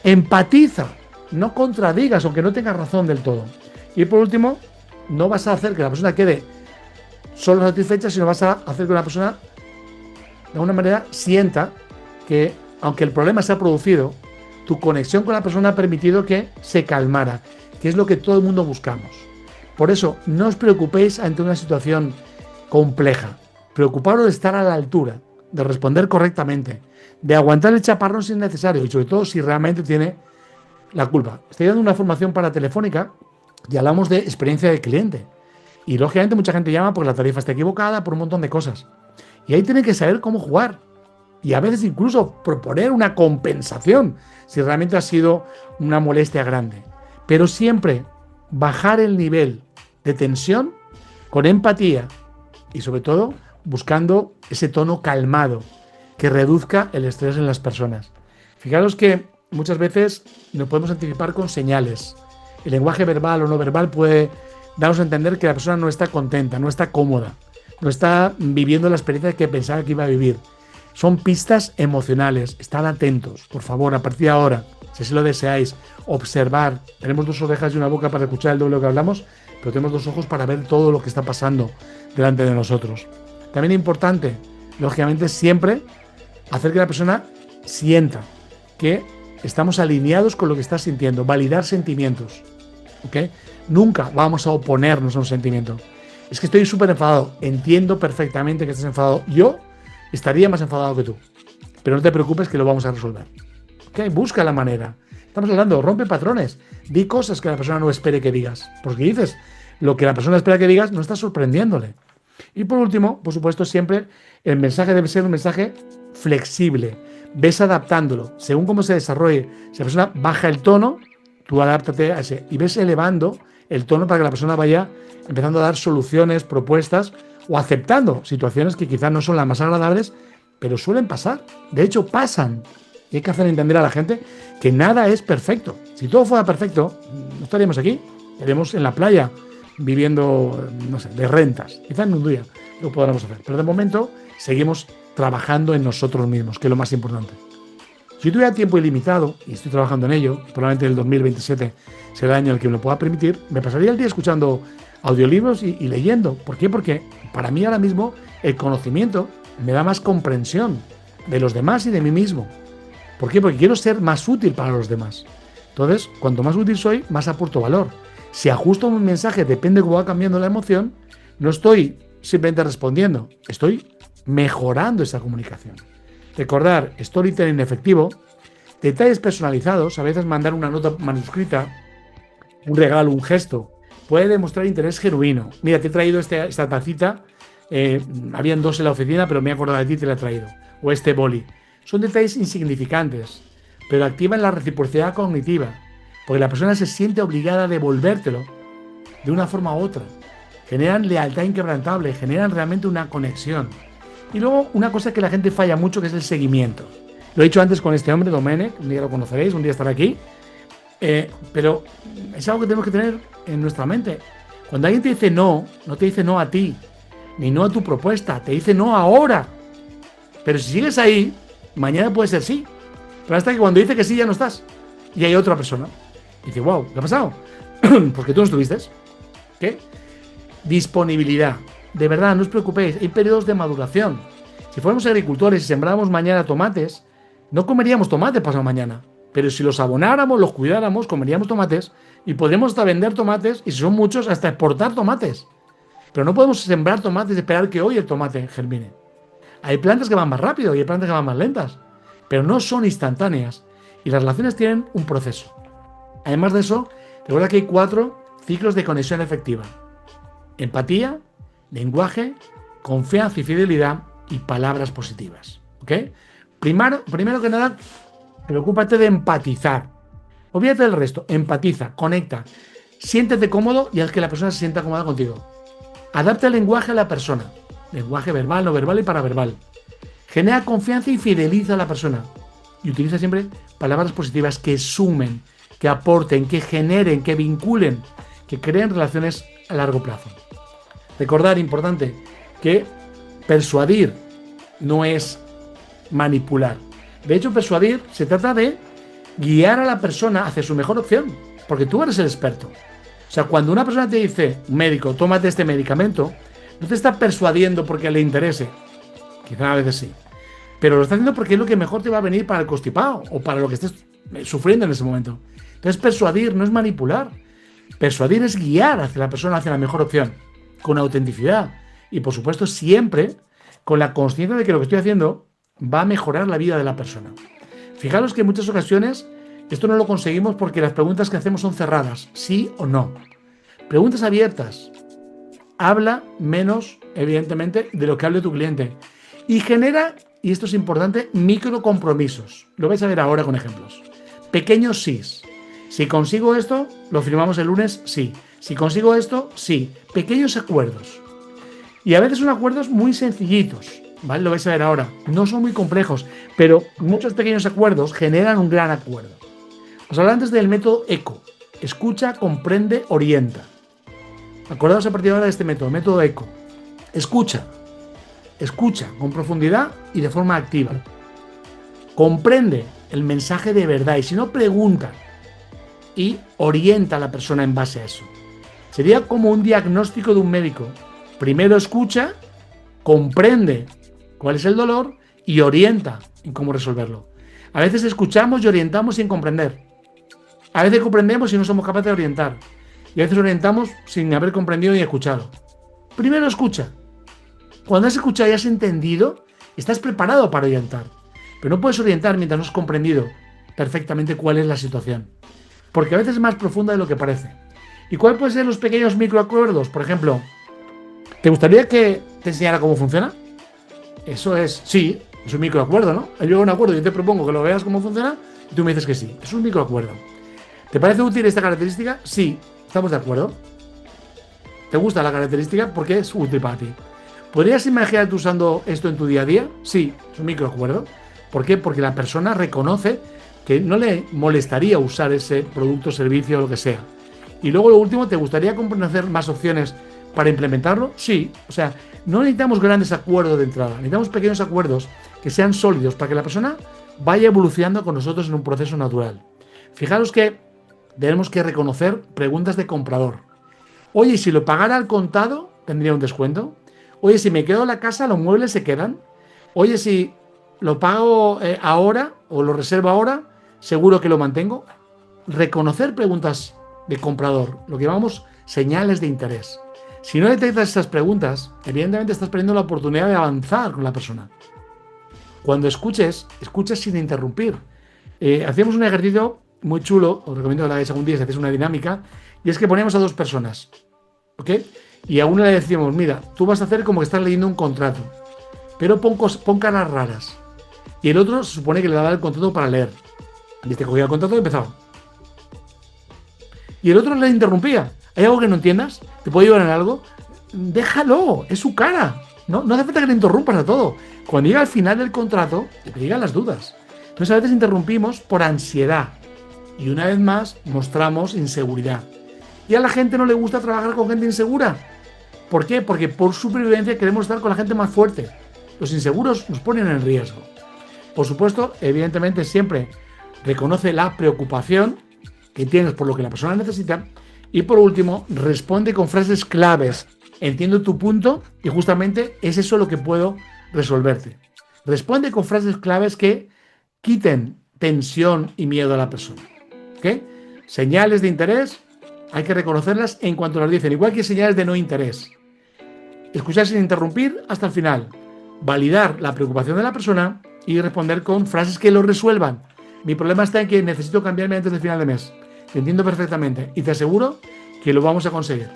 Empatiza, no contradigas, aunque no tengas razón del todo. Y por último, no vas a hacer que la persona quede solo satisfecha, sino vas a hacer que una persona de alguna manera sienta que, aunque el problema se ha producido, tu conexión con la persona ha permitido que se calmara, que es lo que todo el mundo buscamos. Por eso, no os preocupéis ante una situación compleja. Preocuparos de estar a la altura, de responder correctamente, de aguantar el chaparrón si es necesario y sobre todo si realmente tiene la culpa. Estoy dando una formación para Telefónica y hablamos de experiencia de cliente. Y lógicamente mucha gente llama porque la tarifa está equivocada, por un montón de cosas. Y ahí tiene que saber cómo jugar. Y a veces incluso proponer una compensación si realmente ha sido una molestia grande. Pero siempre bajar el nivel de tensión con empatía y sobre todo buscando ese tono calmado que reduzca el estrés en las personas. Fijaros que muchas veces nos podemos anticipar con señales. El lenguaje verbal o no verbal puede darnos a entender que la persona no está contenta, no está cómoda, no está viviendo la experiencia que pensaba que iba a vivir. Son pistas emocionales. Estad atentos, por favor, a partir de ahora, si así lo deseáis, observar. Tenemos 2 orejas y una boca para escuchar el doble de lo que hablamos, pero tenemos 2 ojos para ver todo lo que está pasando delante de nosotros. También es importante, lógicamente, siempre hacer que la persona sienta que estamos alineados con lo que está sintiendo, validar sentimientos. ¿Ok? Nunca vamos a oponernos a un sentimiento. Es que estoy súper enfadado. Entiendo perfectamente que estás enfadado. Yo estaría más enfadado que tú. Pero no te preocupes que lo vamos a resolver. ¿Ok? Busca la manera. Estamos hablando, rompe patrones. Di cosas que la persona no espere que digas. Porque dices lo que la persona espera que digas, no estás sorprendiéndole. Y por último, por supuesto, siempre el mensaje debe ser un mensaje flexible. Ves adaptándolo. Según cómo se desarrolle, si la persona baja el tono, tú adáptate a ese. Y ves elevando el tono para que la persona vaya empezando a dar soluciones, propuestas o aceptando situaciones que quizás no son las más agradables, pero suelen pasar. De hecho, pasan. Y hay que hacer entender a la gente que nada es perfecto. Si todo fuera perfecto, no estaríamos aquí. Estaríamos en la playa viviendo, no sé, de rentas. Quizás en un día lo podamos hacer. Pero de momento seguimos trabajando en nosotros mismos, que es lo más importante. Si tuviera tiempo ilimitado, y estoy trabajando en ello, probablemente el 2027 será el año en el que me lo pueda permitir, me pasaría el día escuchando audiolibros y leyendo. ¿Por qué? Porque para mí ahora mismo el conocimiento me da más comprensión de los demás y de mí mismo. ¿Por qué? Porque quiero ser más útil para los demás. Entonces, cuanto más útil soy, más aporto valor. Si ajusto un mensaje, depende de cómo va cambiando la emoción, no estoy simplemente respondiendo, estoy mejorando esa comunicación. Recordar, storytelling efectivo, detalles personalizados, a veces mandar una nota manuscrita, un regalo, un gesto, puede demostrar interés genuino. Mira, te he traído esta tacita, habían 2 en la oficina, pero me he acordado de ti y te la he traído. O este boli. Son detalles insignificantes, pero activan la reciprocidad cognitiva, porque la persona se siente obligada a devolvértelo de una forma u otra. Generan lealtad inquebrantable, generan realmente una conexión. Y luego una cosa que la gente falla mucho, que es el seguimiento. Lo he dicho antes con este hombre, Domenech, un día lo conoceréis, un día estará aquí. Pero es algo que tenemos que tener en nuestra mente. Cuando alguien te dice no, no te dice no a ti, ni no a tu propuesta, te dice no ahora. Pero si sigues ahí, mañana puede ser sí. Pero hasta que cuando dice que sí ya no estás. Y hay otra persona. Y dice, wow, ¿qué ha pasado? Porque tú no estuviste. ¿Qué? Disponibilidad. De verdad, no os preocupéis, hay periodos de maduración. Si fuéramos agricultores y sembráramos mañana tomates, no comeríamos tomates pasado mañana. Pero si los abonáramos, los cuidáramos, comeríamos tomates y podríamos hasta vender tomates y si son muchos, hasta exportar tomates. Pero no podemos sembrar tomates y esperar que hoy el tomate germine. Hay plantas que van más rápido y hay plantas que van más lentas, pero no son instantáneas y las relaciones tienen un proceso. Además de eso, recuerda que hay 4 ciclos de conexión efectiva: empatía, lenguaje, confianza y fidelidad y palabras positivas. ¿Ok? Primero que nada, preocúpate de empatizar. Olvídate del resto. Empatiza, conecta. Siéntete cómodo y haz que la persona se sienta cómoda contigo. Adapta el lenguaje a la persona. Lenguaje verbal, no verbal y paraverbal. Genera confianza y fideliza a la persona. Y utiliza siempre palabras positivas que sumen, que aporten, que generen, que vinculen, que creen relaciones a largo plazo. Recordar, importante, que persuadir no es manipular. De hecho, persuadir se trata de guiar a la persona hacia su mejor opción, porque tú eres el experto. O sea, cuando una persona te dice, un médico, tómate este medicamento, no te está persuadiendo porque le interese, quizá a veces sí, pero lo está haciendo porque es lo que mejor te va a venir para el constipado o para lo que estés sufriendo en ese momento. Entonces, persuadir no es manipular. Persuadir es guiar hacia la persona hacia la mejor opción, con autenticidad y, por supuesto, siempre con la consciencia de que lo que estoy haciendo va a mejorar la vida de la persona. Fijaros que en muchas ocasiones esto no lo conseguimos porque las preguntas que hacemos son cerradas, sí o no. Preguntas abiertas. Habla menos, evidentemente, de lo que hable tu cliente. Y genera, y esto es importante, micro compromisos. Lo vais a ver ahora con ejemplos. Pequeños sís. Si consigo esto, lo firmamos el lunes, sí. Si consigo esto, sí. Pequeños acuerdos. Y a veces son acuerdos muy sencillitos, ¿vale? Lo vais a ver ahora. No son muy complejos, pero muchos pequeños acuerdos generan un gran acuerdo. Os hablaba antes del método ECO. Escucha, comprende, orienta. Acordaos a partir de ahora de este método ECO. Escucha. Escucha con profundidad y de forma activa. Comprende el mensaje de verdad y si no, pregunta. Y orienta a la persona en base a eso. Sería como un diagnóstico de un médico. Primero escucha, comprende cuál es el dolor y orienta en cómo resolverlo. A veces escuchamos y orientamos sin comprender. A veces comprendemos y no somos capaces de orientar. Y a veces orientamos sin haber comprendido ni escuchado. Primero escucha. Cuando has escuchado y has entendido, estás preparado para orientar. Pero no puedes orientar mientras no has comprendido perfectamente cuál es la situación. Porque a veces es más profunda de lo que parece. ¿Y cuáles pueden ser los pequeños microacuerdos? Por ejemplo, ¿te gustaría que te enseñara cómo funciona? Eso es, sí, es un microacuerdo, ¿no? Yo llego a un acuerdo y te propongo que lo veas cómo funciona y tú me dices que sí. Es un microacuerdo. ¿Te parece útil esta característica? Sí, estamos de acuerdo. ¿Te gusta la característica? Porque es útil para ti. ¿Podrías imaginarte usando esto en tu día a día? Sí, es un microacuerdo. ¿Por qué? Porque la persona reconoce que no le molestaría usar ese producto, servicio o lo que sea. Y luego lo último, ¿te gustaría conocer más opciones para implementarlo? Sí. O sea, no necesitamos grandes acuerdos de entrada, necesitamos pequeños acuerdos que sean sólidos para que la persona vaya evolucionando con nosotros en un proceso natural. Fijaros que tenemos que reconocer preguntas de comprador. Oye, si lo pagara al contado, ¿tendría un descuento? Oye, si me quedo en la casa, ¿los muebles se quedan? Oye, si lo pago ahora o lo reservo ahora, ¿seguro que lo mantengo? Reconocer preguntas de comprador, lo que llamamos señales de interés. Si no detectas estas preguntas, evidentemente estás perdiendo la oportunidad de avanzar con la persona. Cuando escuches, escuches sin interrumpir. Hacíamos un ejercicio muy chulo, os recomiendo que lo hagáis algún día si hacéis una dinámica, y es que poníamos a dos personas, ¿ok? Y a una le decíamos, mira, tú vas a hacer como que estás leyendo un contrato, pero pon caras raras. Y el otro se supone que le daba el contrato para leer. Y este cogía el contrato y empezaba. Y el otro le interrumpía. ¿Hay algo que no entiendas? ¿Te puedo ayudar en algo? Déjalo, es su cara. No hace falta que le interrumpas a todo. Cuando llega al final del contrato, te llegan las dudas. Entonces a veces interrumpimos por ansiedad. Y una vez más mostramos inseguridad. Y a la gente no le gusta trabajar con gente insegura. ¿Por qué? Porque por supervivencia queremos estar con la gente más fuerte. Los inseguros nos ponen en riesgo. Por supuesto, evidentemente siempre reconoce la preocupación que tienes por lo que la persona necesita. Y por último, responde con frases claves. Entiendo tu punto y justamente es eso lo que puedo resolverte. Responde con frases claves que quiten tensión y miedo a la persona. ¿Ok? Señales de interés, hay que reconocerlas en cuanto las dicen, igual que señales de no interés. Escuchar sin interrumpir hasta el final. Validar la preocupación de la persona y responder con frases que lo resuelvan. Mi problema está en que necesito cambiarme antes del final de mes. Te entiendo perfectamente y te aseguro que lo vamos a conseguir.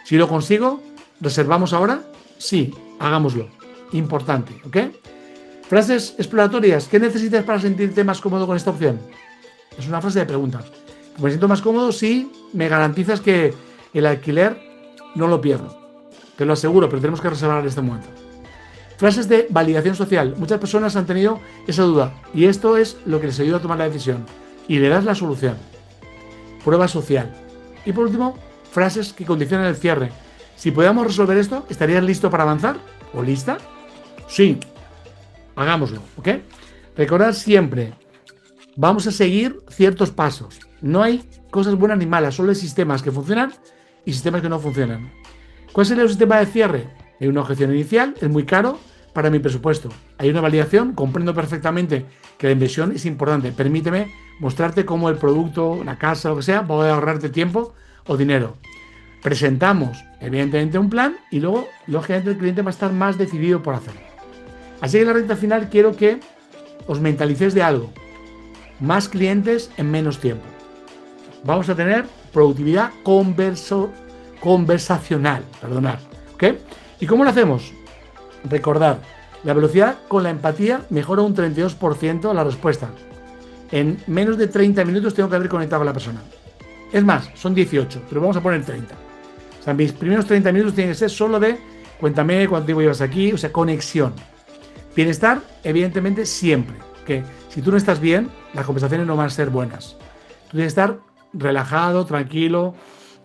Si lo consigo, ¿reservamos ahora? Sí, hagámoslo. Importante, ¿ok? Frases exploratorias. ¿Qué necesitas para sentirte más cómodo con esta opción? Es una frase de pregunta. Me siento más cómodo si me garantizas que el alquiler no lo pierdo. Te lo aseguro, pero tenemos que reservar en este momento. Frases de validación social. Muchas personas han tenido esa duda y esto es lo que les ayuda a tomar la decisión. Y le das la solución. Prueba social. Y por último, frases que condicionan el cierre. Si podemos resolver esto, ¿estarías listo para avanzar? ¿O lista? Sí. Hagámoslo, ¿ok? Recordad siempre vamos a seguir ciertos pasos. No hay cosas buenas ni malas, solo hay sistemas que funcionan y sistemas que no funcionan. ¿Cuál sería el sistema de cierre? Hay una objeción inicial, es muy caro para mi presupuesto. Hay una validación, comprendo perfectamente que la inversión es importante. Permíteme mostrarte cómo el producto, la casa, lo que sea, puede ahorrarte tiempo o dinero. Presentamos, evidentemente, un plan y luego, lógicamente, el cliente va a estar más decidido por hacerlo. Así que en la recta final quiero que os mentalicéis de algo. Más clientes en menos tiempo. Vamos a tener productividad conversacional. Perdonad. ¿Ok? ¿Y cómo lo hacemos? Recordad, la velocidad con la empatía mejora un 32% la respuesta. En menos de 30 minutos tengo que haber conectado con la persona. Es más, son 18, pero vamos a poner 30. O sea, mis primeros 30 minutos tienen que ser solo de cuéntame cuánto tiempo llevas aquí, o sea, conexión. Bienestar, evidentemente, siempre. Que si tú no estás bien, las conversaciones no van a ser buenas. Tú tienes que estar relajado, tranquilo,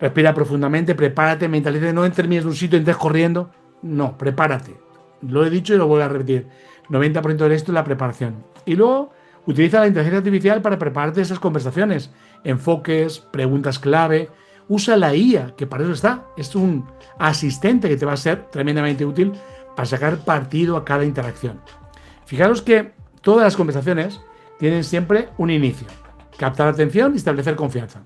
respira profundamente, prepárate, mentalízate, no termines de un sitio y entres corriendo. No, prepárate. Lo he dicho y lo vuelvo a repetir. 90% de esto es la preparación. Y luego utiliza la inteligencia artificial para prepararte esas conversaciones. Enfoques, preguntas clave. Usa la IA, que para eso está. Es un asistente que te va a ser tremendamente útil para sacar partido a cada interacción. Fijaros que todas las conversaciones tienen siempre un inicio. Captar la atención y establecer confianza.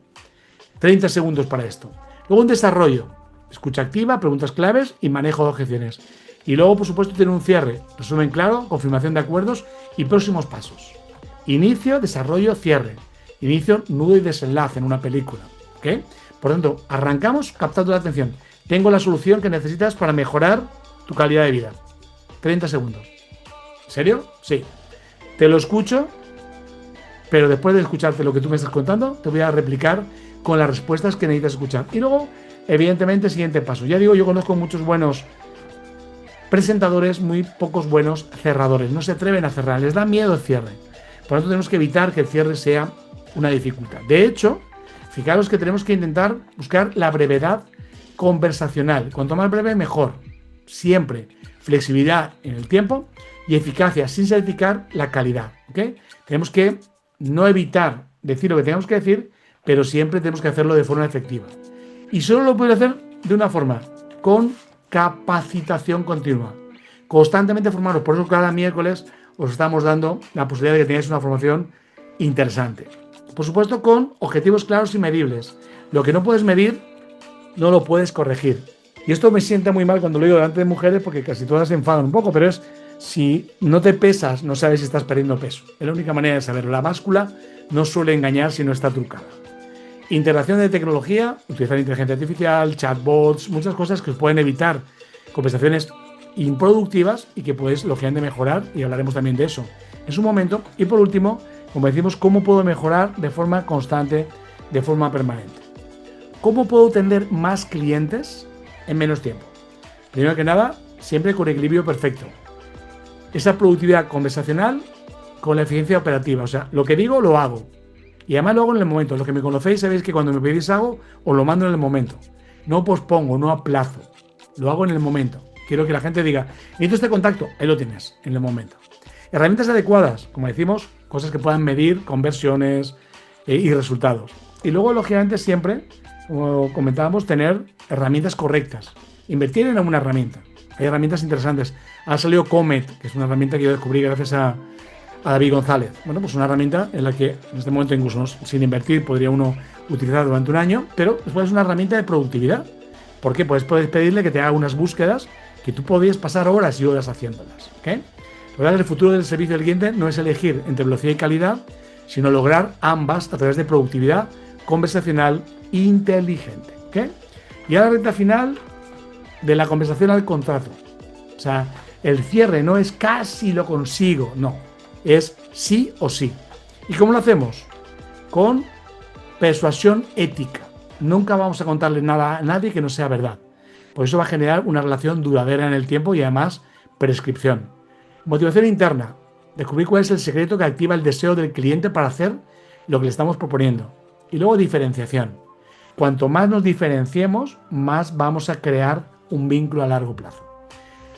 30 segundos para esto. Luego un desarrollo. Escucha activa, preguntas claves y manejo de objeciones. Y luego, por supuesto, tiene un cierre. Resumen claro, confirmación de acuerdos y próximos pasos. Inicio, desarrollo, cierre. Inicio, nudo y desenlace en una película. ¿Ok? Por lo tanto, arrancamos captando la atención. Tengo la solución que necesitas para mejorar tu calidad de vida. 30 segundos. ¿En serio? Sí. Te lo escucho, pero después de escucharte lo que tú me estás contando, te voy a replicar con las respuestas que necesitas escuchar. Y luego, evidentemente, siguiente paso. Ya digo, yo conozco muchos buenos presentadores, muy pocos buenos cerradores. No se atreven a cerrar, les da miedo el cierre. Por lo tanto, tenemos que evitar que el cierre sea una dificultad. De hecho, fijaros que tenemos que intentar buscar la brevedad conversacional. Cuanto más breve, mejor. Siempre flexibilidad en el tiempo y eficacia sin sacrificar la calidad. ¿Okay? Tenemos que no evitar decir lo que tenemos que decir, pero siempre tenemos que hacerlo de forma efectiva. Y solo lo puedes hacer de una forma, con capacitación continua. Constantemente formaros. Por eso cada miércoles os estamos dando la posibilidad de que tengáis una formación interesante. Por supuesto, con objetivos claros y medibles. Lo que no puedes medir, no lo puedes corregir. Y esto me sienta muy mal cuando lo digo delante de mujeres, porque casi todas se enfadan un poco, pero es, si no te pesas, no sabes si estás perdiendo peso. Es la única manera de saberlo. La báscula no suele engañar si no está trucada. Integración de tecnología, utilizar inteligencia artificial, chatbots, muchas cosas que os pueden evitar conversaciones improductivas y que puedes, lógicamente, mejorar, y hablaremos también de eso en su momento. Y por último, como decimos, ¿cómo puedo mejorar de forma constante, de forma permanente? ¿Cómo puedo tener más clientes en menos tiempo? Primero que nada, siempre con equilibrio perfecto. Esa productividad conversacional con la eficiencia operativa. O sea, lo que digo, lo hago. Y además lo hago en el momento. Los que me conocéis sabéis que cuando me pedís algo, os lo mando en el momento. No pospongo, no aplazo. Lo hago en el momento. Quiero que la gente diga, necesito este contacto, ahí lo tienes, en el momento. Herramientas adecuadas, como decimos, cosas que puedan medir conversiones y resultados. Y luego, lógicamente, siempre, como comentábamos, tener herramientas correctas. Invertir en alguna herramienta. Hay herramientas interesantes. Ha salido Comet, que es una herramienta que yo descubrí gracias a David González. Bueno, pues una herramienta en la que en este momento incluso sin invertir podría uno utilizar durante un año, pero después es una herramienta de productividad. ¿Por qué? Pues puedes pedirle que te haga unas búsquedas que tú podrías pasar horas y horas haciéndolas. ¿Okay? El futuro del servicio del cliente no es elegir entre velocidad y calidad, sino lograr ambas a través de productividad conversacional inteligente. ¿Okay? Y a la recta final de la conversación al contrato. O sea, el cierre no es casi lo consigo, no. Es sí o sí. ¿Y cómo lo hacemos? Con persuasión ética. Nunca vamos a contarle nada a nadie que no sea verdad. Por eso va a generar una relación duradera en el tiempo y además prescripción. Motivación interna. Descubrir cuál es el secreto que activa el deseo del cliente para hacer lo que le estamos proponiendo. Y luego diferenciación. Cuanto más nos diferenciemos, más vamos a crear un vínculo a largo plazo.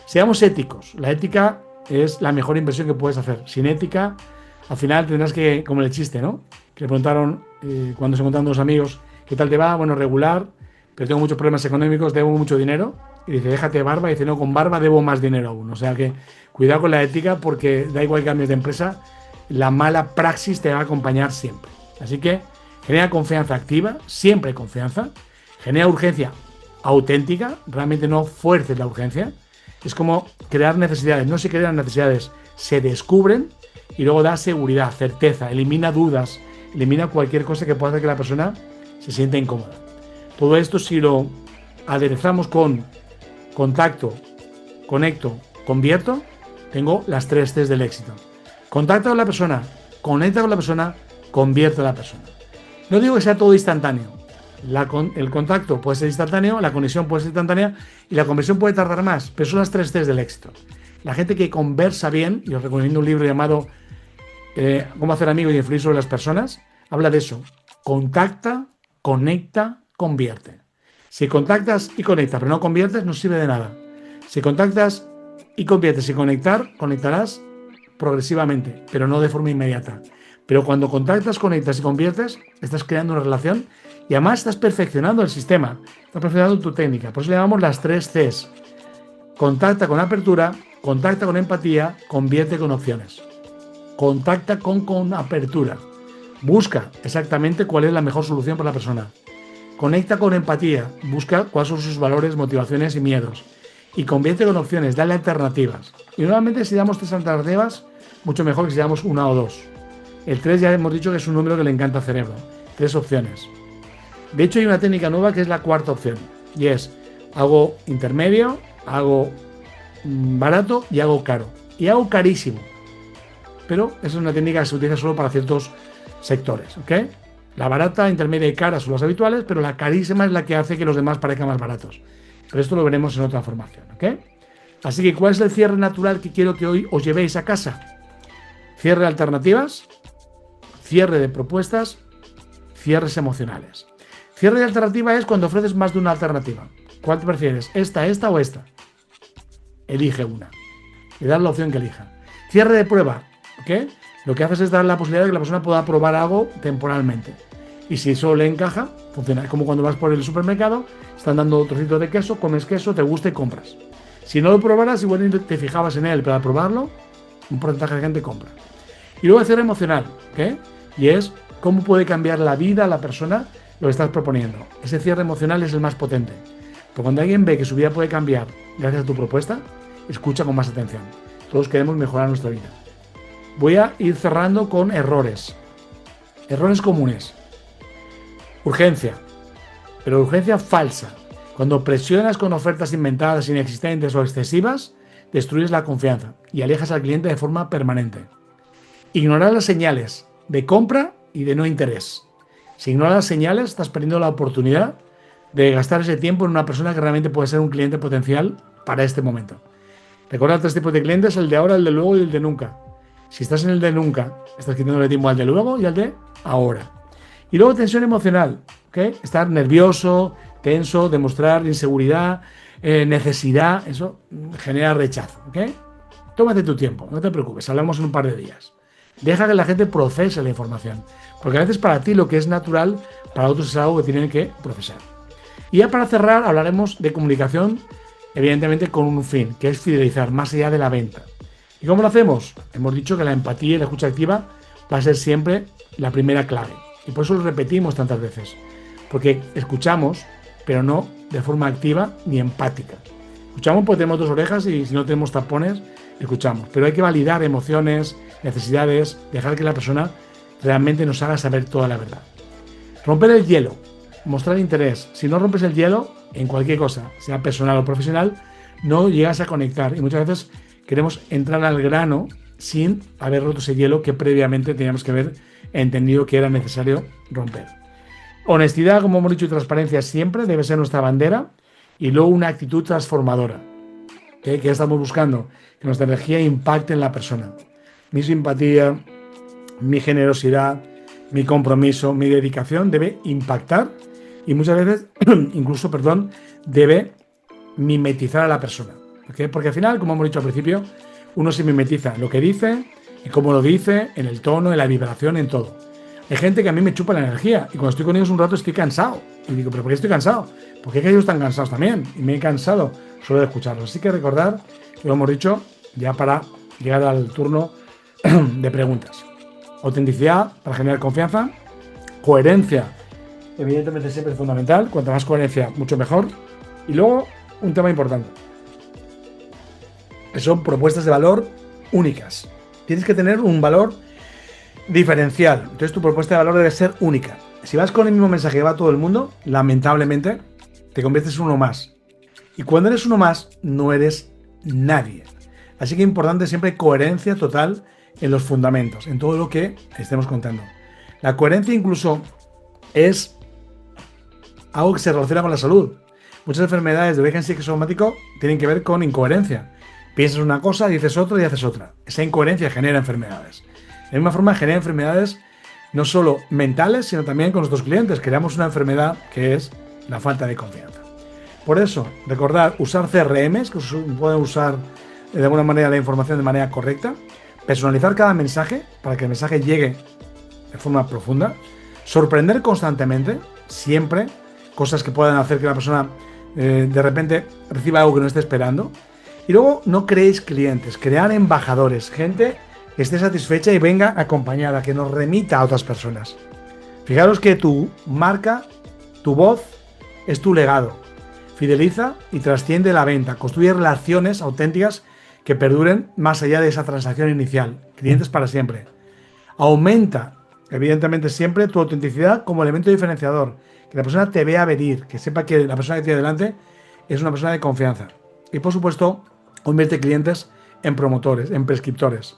Seamos éticos. La ética es la mejor inversión que puedes hacer. Sin ética, Al final tendrás que, como el chiste, ¿no? Que le preguntaron cuando se encontraron dos amigos, ¿qué tal te va? Bueno, regular, pero tengo muchos problemas económicos, debo mucho dinero. Y dice, déjate barba. Y dice, no, con barba debo más dinero aún. O sea que cuidado con la ética porque da igual que cambies de empresa, la mala praxis te va a acompañar siempre. Así que genera confianza activa, siempre hay confianza. Genera urgencia auténtica, realmente no fuerces la urgencia. Es como crear necesidades, no se crean necesidades, se descubren y luego da seguridad, certeza, elimina dudas, elimina cualquier cosa que pueda hacer que la persona se sienta incómoda. Todo esto si lo aderezamos con contacto, conecto, convierto, tengo las 3 Cs del éxito. Contacta con la persona, conecta con la persona, convierte a la persona. No digo que sea todo instantáneo. El contacto puede ser instantáneo, la conexión puede ser instantánea y la conversión puede tardar más, pero son las 3 Cs del éxito. La gente que conversa bien, y os recomiendo un libro llamado Cómo hacer amigos y influir sobre las personas, habla de eso. Contacta, conecta, convierte. Si contactas y conectas, pero no conviertes, no sirve de nada. Si contactas y conviertes y conectarás progresivamente, pero no de forma inmediata. Pero cuando contactas, conectas y conviertes, estás creando una relación y además estás perfeccionando el sistema, estás perfeccionando tu técnica. Por eso le llamamos las 3 Cs. Contacta con apertura, contacta con empatía, convierte con opciones. Contacta con apertura. Busca exactamente cuál es la mejor solución para la persona. Conecta con empatía, busca cuáles son sus valores, motivaciones y miedos. Y convierte con opciones, dale alternativas. Y normalmente si damos 3 alternativas, mucho mejor que si damos 1 o 2. El 3 ya hemos dicho que es un número que le encanta al cerebro. 3 opciones. De hecho hay una técnica nueva que es la 4ª opción. Y es, hago intermedio, hago barato y hago caro. Y hago carísimo. Pero esa es una técnica que se utiliza solo para ciertos sectores, ¿ok? La barata, intermedia y cara son las habituales, pero la carísima es la que hace que los demás parezcan más baratos. Pero esto lo veremos en otra formación, ¿ok? Así que, ¿cuál es el cierre natural que quiero que hoy os llevéis a casa? Cierre de alternativas, cierre de propuestas, cierres emocionales. Cierre de alternativa es cuando ofreces más de una alternativa. ¿Cuál te prefieres? ¿Esta o esta? Elige una. Y dar la opción que elija. Cierre de prueba, ¿ok? Lo que haces es dar la posibilidad de que la persona pueda probar algo temporalmente. Y si eso le encaja, funciona. Es como cuando vas por el supermercado, están dando trocitos de queso, comes queso, te gusta y compras. Si no lo probaras, igual te fijabas en él, pero al probarlo, un porcentaje de gente compra. Y luego el cierre emocional, ¿ok? Y es cómo puede cambiar la vida a la persona lo que estás proponiendo. Ese cierre emocional es el más potente. Porque cuando alguien ve que su vida puede cambiar gracias a tu propuesta, escucha con más atención. Todos queremos mejorar nuestra vida. Voy a ir cerrando con errores. Errores comunes. Urgencia. Pero urgencia falsa. Cuando presionas con ofertas inventadas, inexistentes o excesivas, destruyes la confianza y alejas al cliente de forma permanente. Ignorar las señales de compra y de no interés. Si ignoras las señales, estás perdiendo la oportunidad de gastar ese tiempo en una persona que realmente puede ser un cliente potencial para este momento. Recuerda 3 tipos de clientes, el de ahora, el de luego y el de nunca. Si estás en el de nunca, estás quitándole tiempo al de luego y al de ahora. Y luego tensión emocional, ¿ok? Estar nervioso, tenso, demostrar inseguridad, necesidad, eso genera rechazo, ¿ok? Tómate tu tiempo, no te preocupes, hablamos en un par de días. Deja que la gente procese la información, porque a veces para ti lo que es natural, para otros es algo que tienen que procesar. Y ya para cerrar hablaremos de comunicación, evidentemente con un fin, que es fidelizar más allá de la venta. ¿Y cómo lo hacemos? Hemos dicho que la empatía y la escucha activa va a ser siempre la primera clave. Y por eso lo repetimos tantas veces. Porque escuchamos, pero no de forma activa ni empática. Escuchamos porque tenemos 2 orejas y si no tenemos tapones, escuchamos. Pero hay que validar emociones, necesidades, dejar que la persona realmente nos haga saber toda la verdad. Romper el hielo, mostrar interés. Si no rompes el hielo en cualquier cosa, sea personal o profesional, no llegas a conectar. Y muchas veces queremos entrar al grano sin haber roto ese hielo que previamente teníamos que haber entendido que era necesario romper. Honestidad, como hemos dicho, y transparencia siempre debe ser nuestra bandera. Y luego una actitud transformadora. ¿Qué estamos buscando? Que nuestra energía impacte en la persona. Mi simpatía, mi generosidad, mi compromiso, mi dedicación debe impactar y muchas veces, incluso, debe mimetizar a la persona. ¿Okay? Porque al final, como hemos dicho al principio, uno se mimetiza lo que dice Y como lo dice, en el tono, en la vibración, en todo. Hay gente que a mí me chupa la energía y cuando estoy con ellos un rato estoy cansado. Y digo, ¿pero por qué estoy cansado? Porque ellos están cansados también. Y me he cansado solo de escucharlos. Así que recordar que lo hemos dicho ya para llegar al turno de preguntas. Autenticidad para generar confianza. Coherencia, evidentemente siempre es fundamental. Cuanta más coherencia, mucho mejor. Y luego, un tema importante. Que son propuestas de valor únicas. Tienes que tener un valor diferencial. Entonces tu propuesta de valor debe ser única. Si vas con el mismo mensaje que va todo el mundo, lamentablemente te conviertes en uno más. Y cuando eres uno más, no eres nadie. Así que es importante siempre coherencia total en los fundamentos, en todo lo que estemos contando. La coherencia incluso es algo que se relaciona con la salud. Muchas enfermedades de origen psicosomático tienen que ver con incoherencia. Piensas una cosa, dices otra y haces otra. Esa incoherencia genera enfermedades. De la misma forma genera enfermedades no solo mentales, sino también con nuestros clientes. Creamos una enfermedad que es la falta de confianza. Por eso, recordar usar CRMs, que pueden usar de alguna manera la información de manera correcta, personalizar cada mensaje para que el mensaje llegue de forma profunda, sorprender constantemente, siempre, cosas que puedan hacer que la persona de repente reciba algo que no esté esperando. Y luego no creéis clientes, crear embajadores, gente que esté satisfecha y venga acompañada, que nos remita a otras personas. Fijaros que tu marca, tu voz, es tu legado. Fideliza y trasciende la venta, construye relaciones auténticas que perduren más allá de esa transacción inicial. Clientes para siempre. Aumenta, evidentemente, siempre tu autenticidad como elemento diferenciador. Que la persona te vea venir, que sepa que la persona que tiene delante es una persona de confianza. Y por supuesto, convierte clientes en promotores, en prescriptores.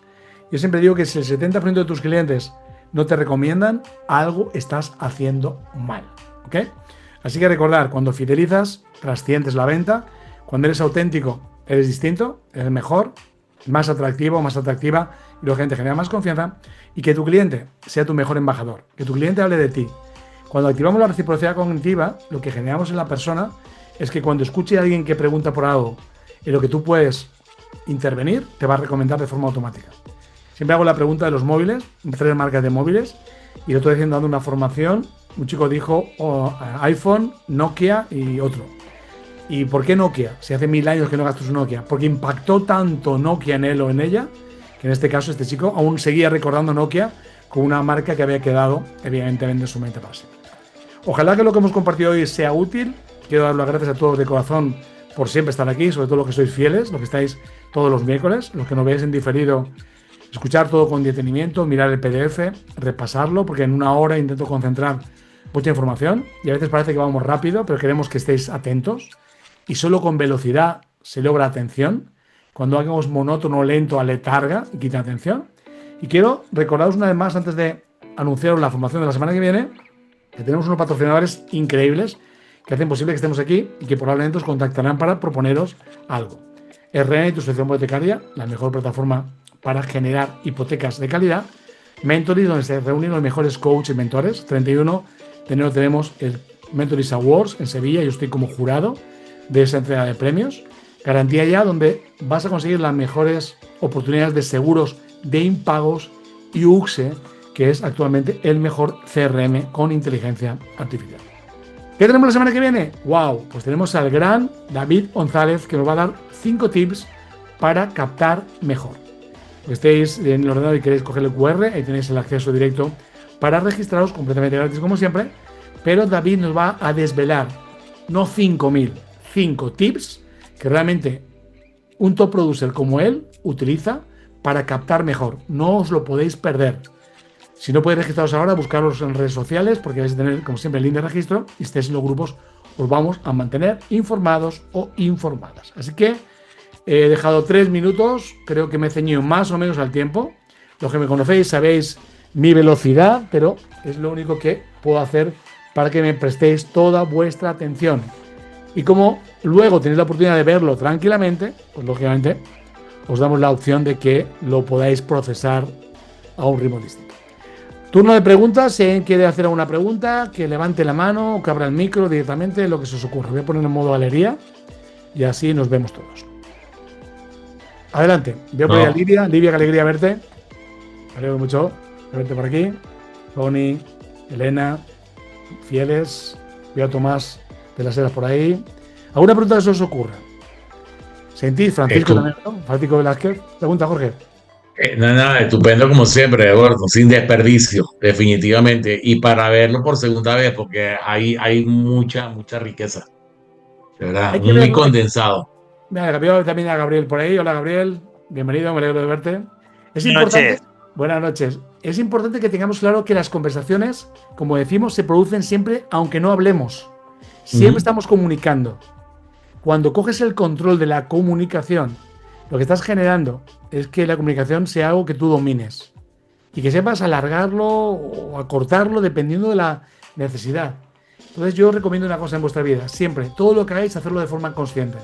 Yo siempre digo que si el 70% de tus clientes no te recomiendan, algo estás haciendo mal. ¿Ok? Así que recordar, cuando fidelizas, trasciendes la venta. Cuando eres auténtico, eres distinto, eres mejor, más atractivo, más atractiva, y la gente genera más confianza. Y que tu cliente sea tu mejor embajador, que tu cliente hable de ti. Cuando activamos la reciprocidad cognitiva, lo que generamos en la persona es que cuando escuche a alguien que pregunta por algo en lo que tú puedes intervenir, te va a recomendar de forma automática. Siempre hago la pregunta de los móviles, 3 marcas de móviles, y lo estoy haciendo dando una formación. Un chico dijo iPhone, Nokia y otro. ¿Y por qué Nokia? Si hace 1000 años que no gasto su Nokia. Porque impactó tanto Nokia en él o en ella, que en este caso este chico aún seguía recordando Nokia como una marca que había quedado evidentemente en su mente para siempre. Ojalá que lo que hemos compartido hoy sea útil. Quiero dar las gracias a todos de corazón por siempre estar aquí, sobre todo los que sois fieles, los que estáis todos los miércoles, los que nos veis en diferido, escuchar todo con detenimiento, mirar el PDF, repasarlo, porque en una hora intento concentrar mucha información y a veces parece que vamos rápido, pero queremos que estéis atentos y solo con velocidad se logra atención. Cuando hagamos monótono, lento, aletarga y quita atención. Y quiero recordaros una vez más, antes de anunciaros la formación de la semana que viene, que tenemos unos patrocinadores increíbles que hacen posible que estemos aquí y que probablemente os contactarán para proponeros algo. RN, tu solución hipotecaria, la mejor plataforma para generar hipotecas de calidad. Mentoring, donde se reúnen los mejores coaches y mentores. 31 de enero tenemos el Mentoring Awards en Sevilla. Yo estoy como jurado de esa entrega de premios. Garantía Ya, donde vas a conseguir las mejores oportunidades de seguros de impagos, y UXE, que es actualmente el mejor CRM con inteligencia artificial. ¿Qué tenemos la semana que viene? ¡Wow! Pues tenemos al gran David González, que nos va a dar 5 tips para captar mejor. Que estéis en el ordenador y queréis coger el QR, ahí tenéis el acceso directo para registraros completamente gratis como siempre, pero David nos va a desvelar, no 5.000, 5 tips que realmente un top producer como él utiliza para captar mejor. No os lo podéis perder. Si no podéis registraros ahora, buscaros en redes sociales, porque vais a tener, como siempre, el link de registro, y estéis en los grupos, os vamos a mantener informados o informadas. Así que he dejado 3 minutos, creo que me he ceñido más o menos al tiempo. Los que me conocéis sabéis mi velocidad, pero es lo único que puedo hacer para que me prestéis toda vuestra atención. Y como luego tenéis la oportunidad de verlo tranquilamente, pues lógicamente os damos la opción de que lo podáis procesar a un ritmo distinto. Turno de preguntas. Si alguien quiere hacer alguna pregunta, que levante la mano o que abra el micro directamente, lo que se os ocurra. Voy a poner en modo galería y así nos vemos todos. Adelante. Voy a poner a Livia. Livia, qué alegría verte. Me alegro mucho de verte por aquí. Tony, Elena, fieles. Veo a Tomás de las Heras por ahí. ¿Alguna pregunta que se os ocurra? Sentís, Francisco Estu- también, ¿no? Francisco Velázquez. Pregunta, Jorge. Nada, estupendo como siempre, Eduardo, sin desperdicio, definitivamente. Y para verlo por segunda vez, porque hay mucha riqueza, de verdad, Hay que muy verlo. condensado. Mira, veo también a Gabriel por ahí. Hola, Gabriel. Bienvenido, me alegro de verte. Es Buenas importante, noches. buenas noches. Es importante que tengamos claro que las conversaciones, como decimos, se producen siempre, aunque no hablemos. Siempre Ujú. estamos comunicando. Cuando coges el control de la comunicación, lo que estás generando es que la comunicación sea algo que tú domines y que sepas alargarlo o acortarlo dependiendo de la necesidad. Entonces yo os recomiendo una cosa en vuestra vida, siempre, todo lo que hagáis, hacerlo de forma consciente.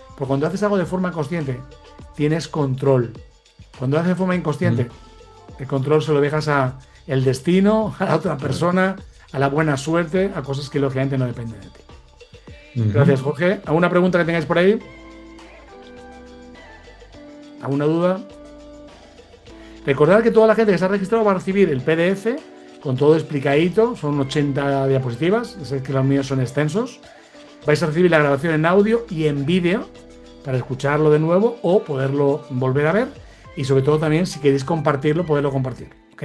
Porque cuando haces algo de forma consciente, tienes control. Cuando lo haces de forma inconsciente, el control se lo dejas a el destino, a la otra persona, a la buena suerte, a cosas que lógicamente no dependen de ti. Ujú. Gracias, Jorge. ¿Alguna pregunta que tengáis por ahí? ¿Alguna duda? Recordad que toda la gente que se ha registrado va a recibir el PDF con todo explicadito. Son 80 diapositivas. Sé que los míos son extensos. Vais a recibir la grabación en audio y en vídeo para escucharlo de nuevo o poderlo volver a ver. Y sobre todo también, si queréis compartirlo, poderlo compartir. ¿Ok?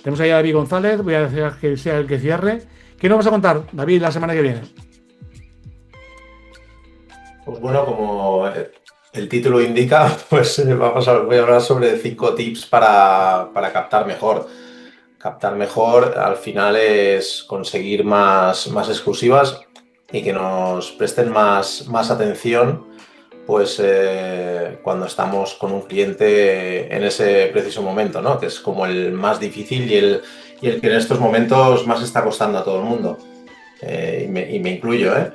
Tenemos ahí a David González. Voy a dejar que sea el que cierre. ¿Qué nos vas a contar, David, la semana que viene? Pues bueno, como el título indica, pues voy a hablar sobre 5 tips para captar mejor. Captar mejor al final es conseguir más exclusivas y que nos presten más atención pues cuando estamos con un cliente en ese preciso momento, ¿no? Que es como el más difícil y el que en estos momentos más está costando a todo el mundo. Y me incluyo, ¿eh?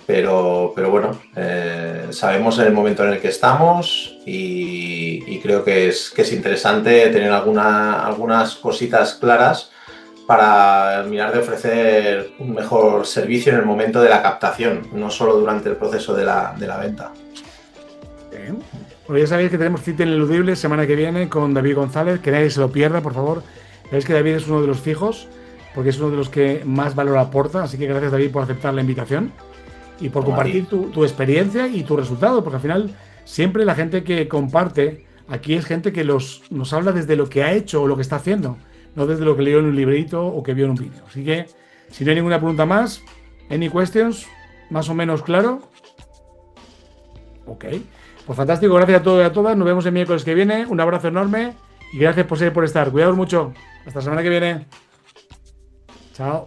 Pero bueno, sabemos en el momento en el que estamos y creo que es interesante tener algunas cositas claras para mirar de ofrecer un mejor servicio en el momento de la captación, no solo durante el proceso de la venta. Bien. Bueno, ya sabéis que tenemos cita ineludible semana que viene con David González, que nadie se lo pierda, por favor. Sabéis que David es uno de los fijos, porque es uno de los que más valor aporta, así que gracias, David, por aceptar la invitación y por Como a compartir ti. tu experiencia y tu resultado, porque al final siempre la gente que comparte aquí es gente que nos habla desde lo que ha hecho o lo que está haciendo, no desde lo que leyó en un librito o que vio en un vídeo. Así que, si no hay ninguna pregunta más, any questions, más o menos claro. Ok. Pues fantástico, gracias a todos y a todas. Nos vemos el miércoles que viene. Un abrazo enorme y gracias por estar. Cuidaos mucho. Hasta la semana que viene. Chao.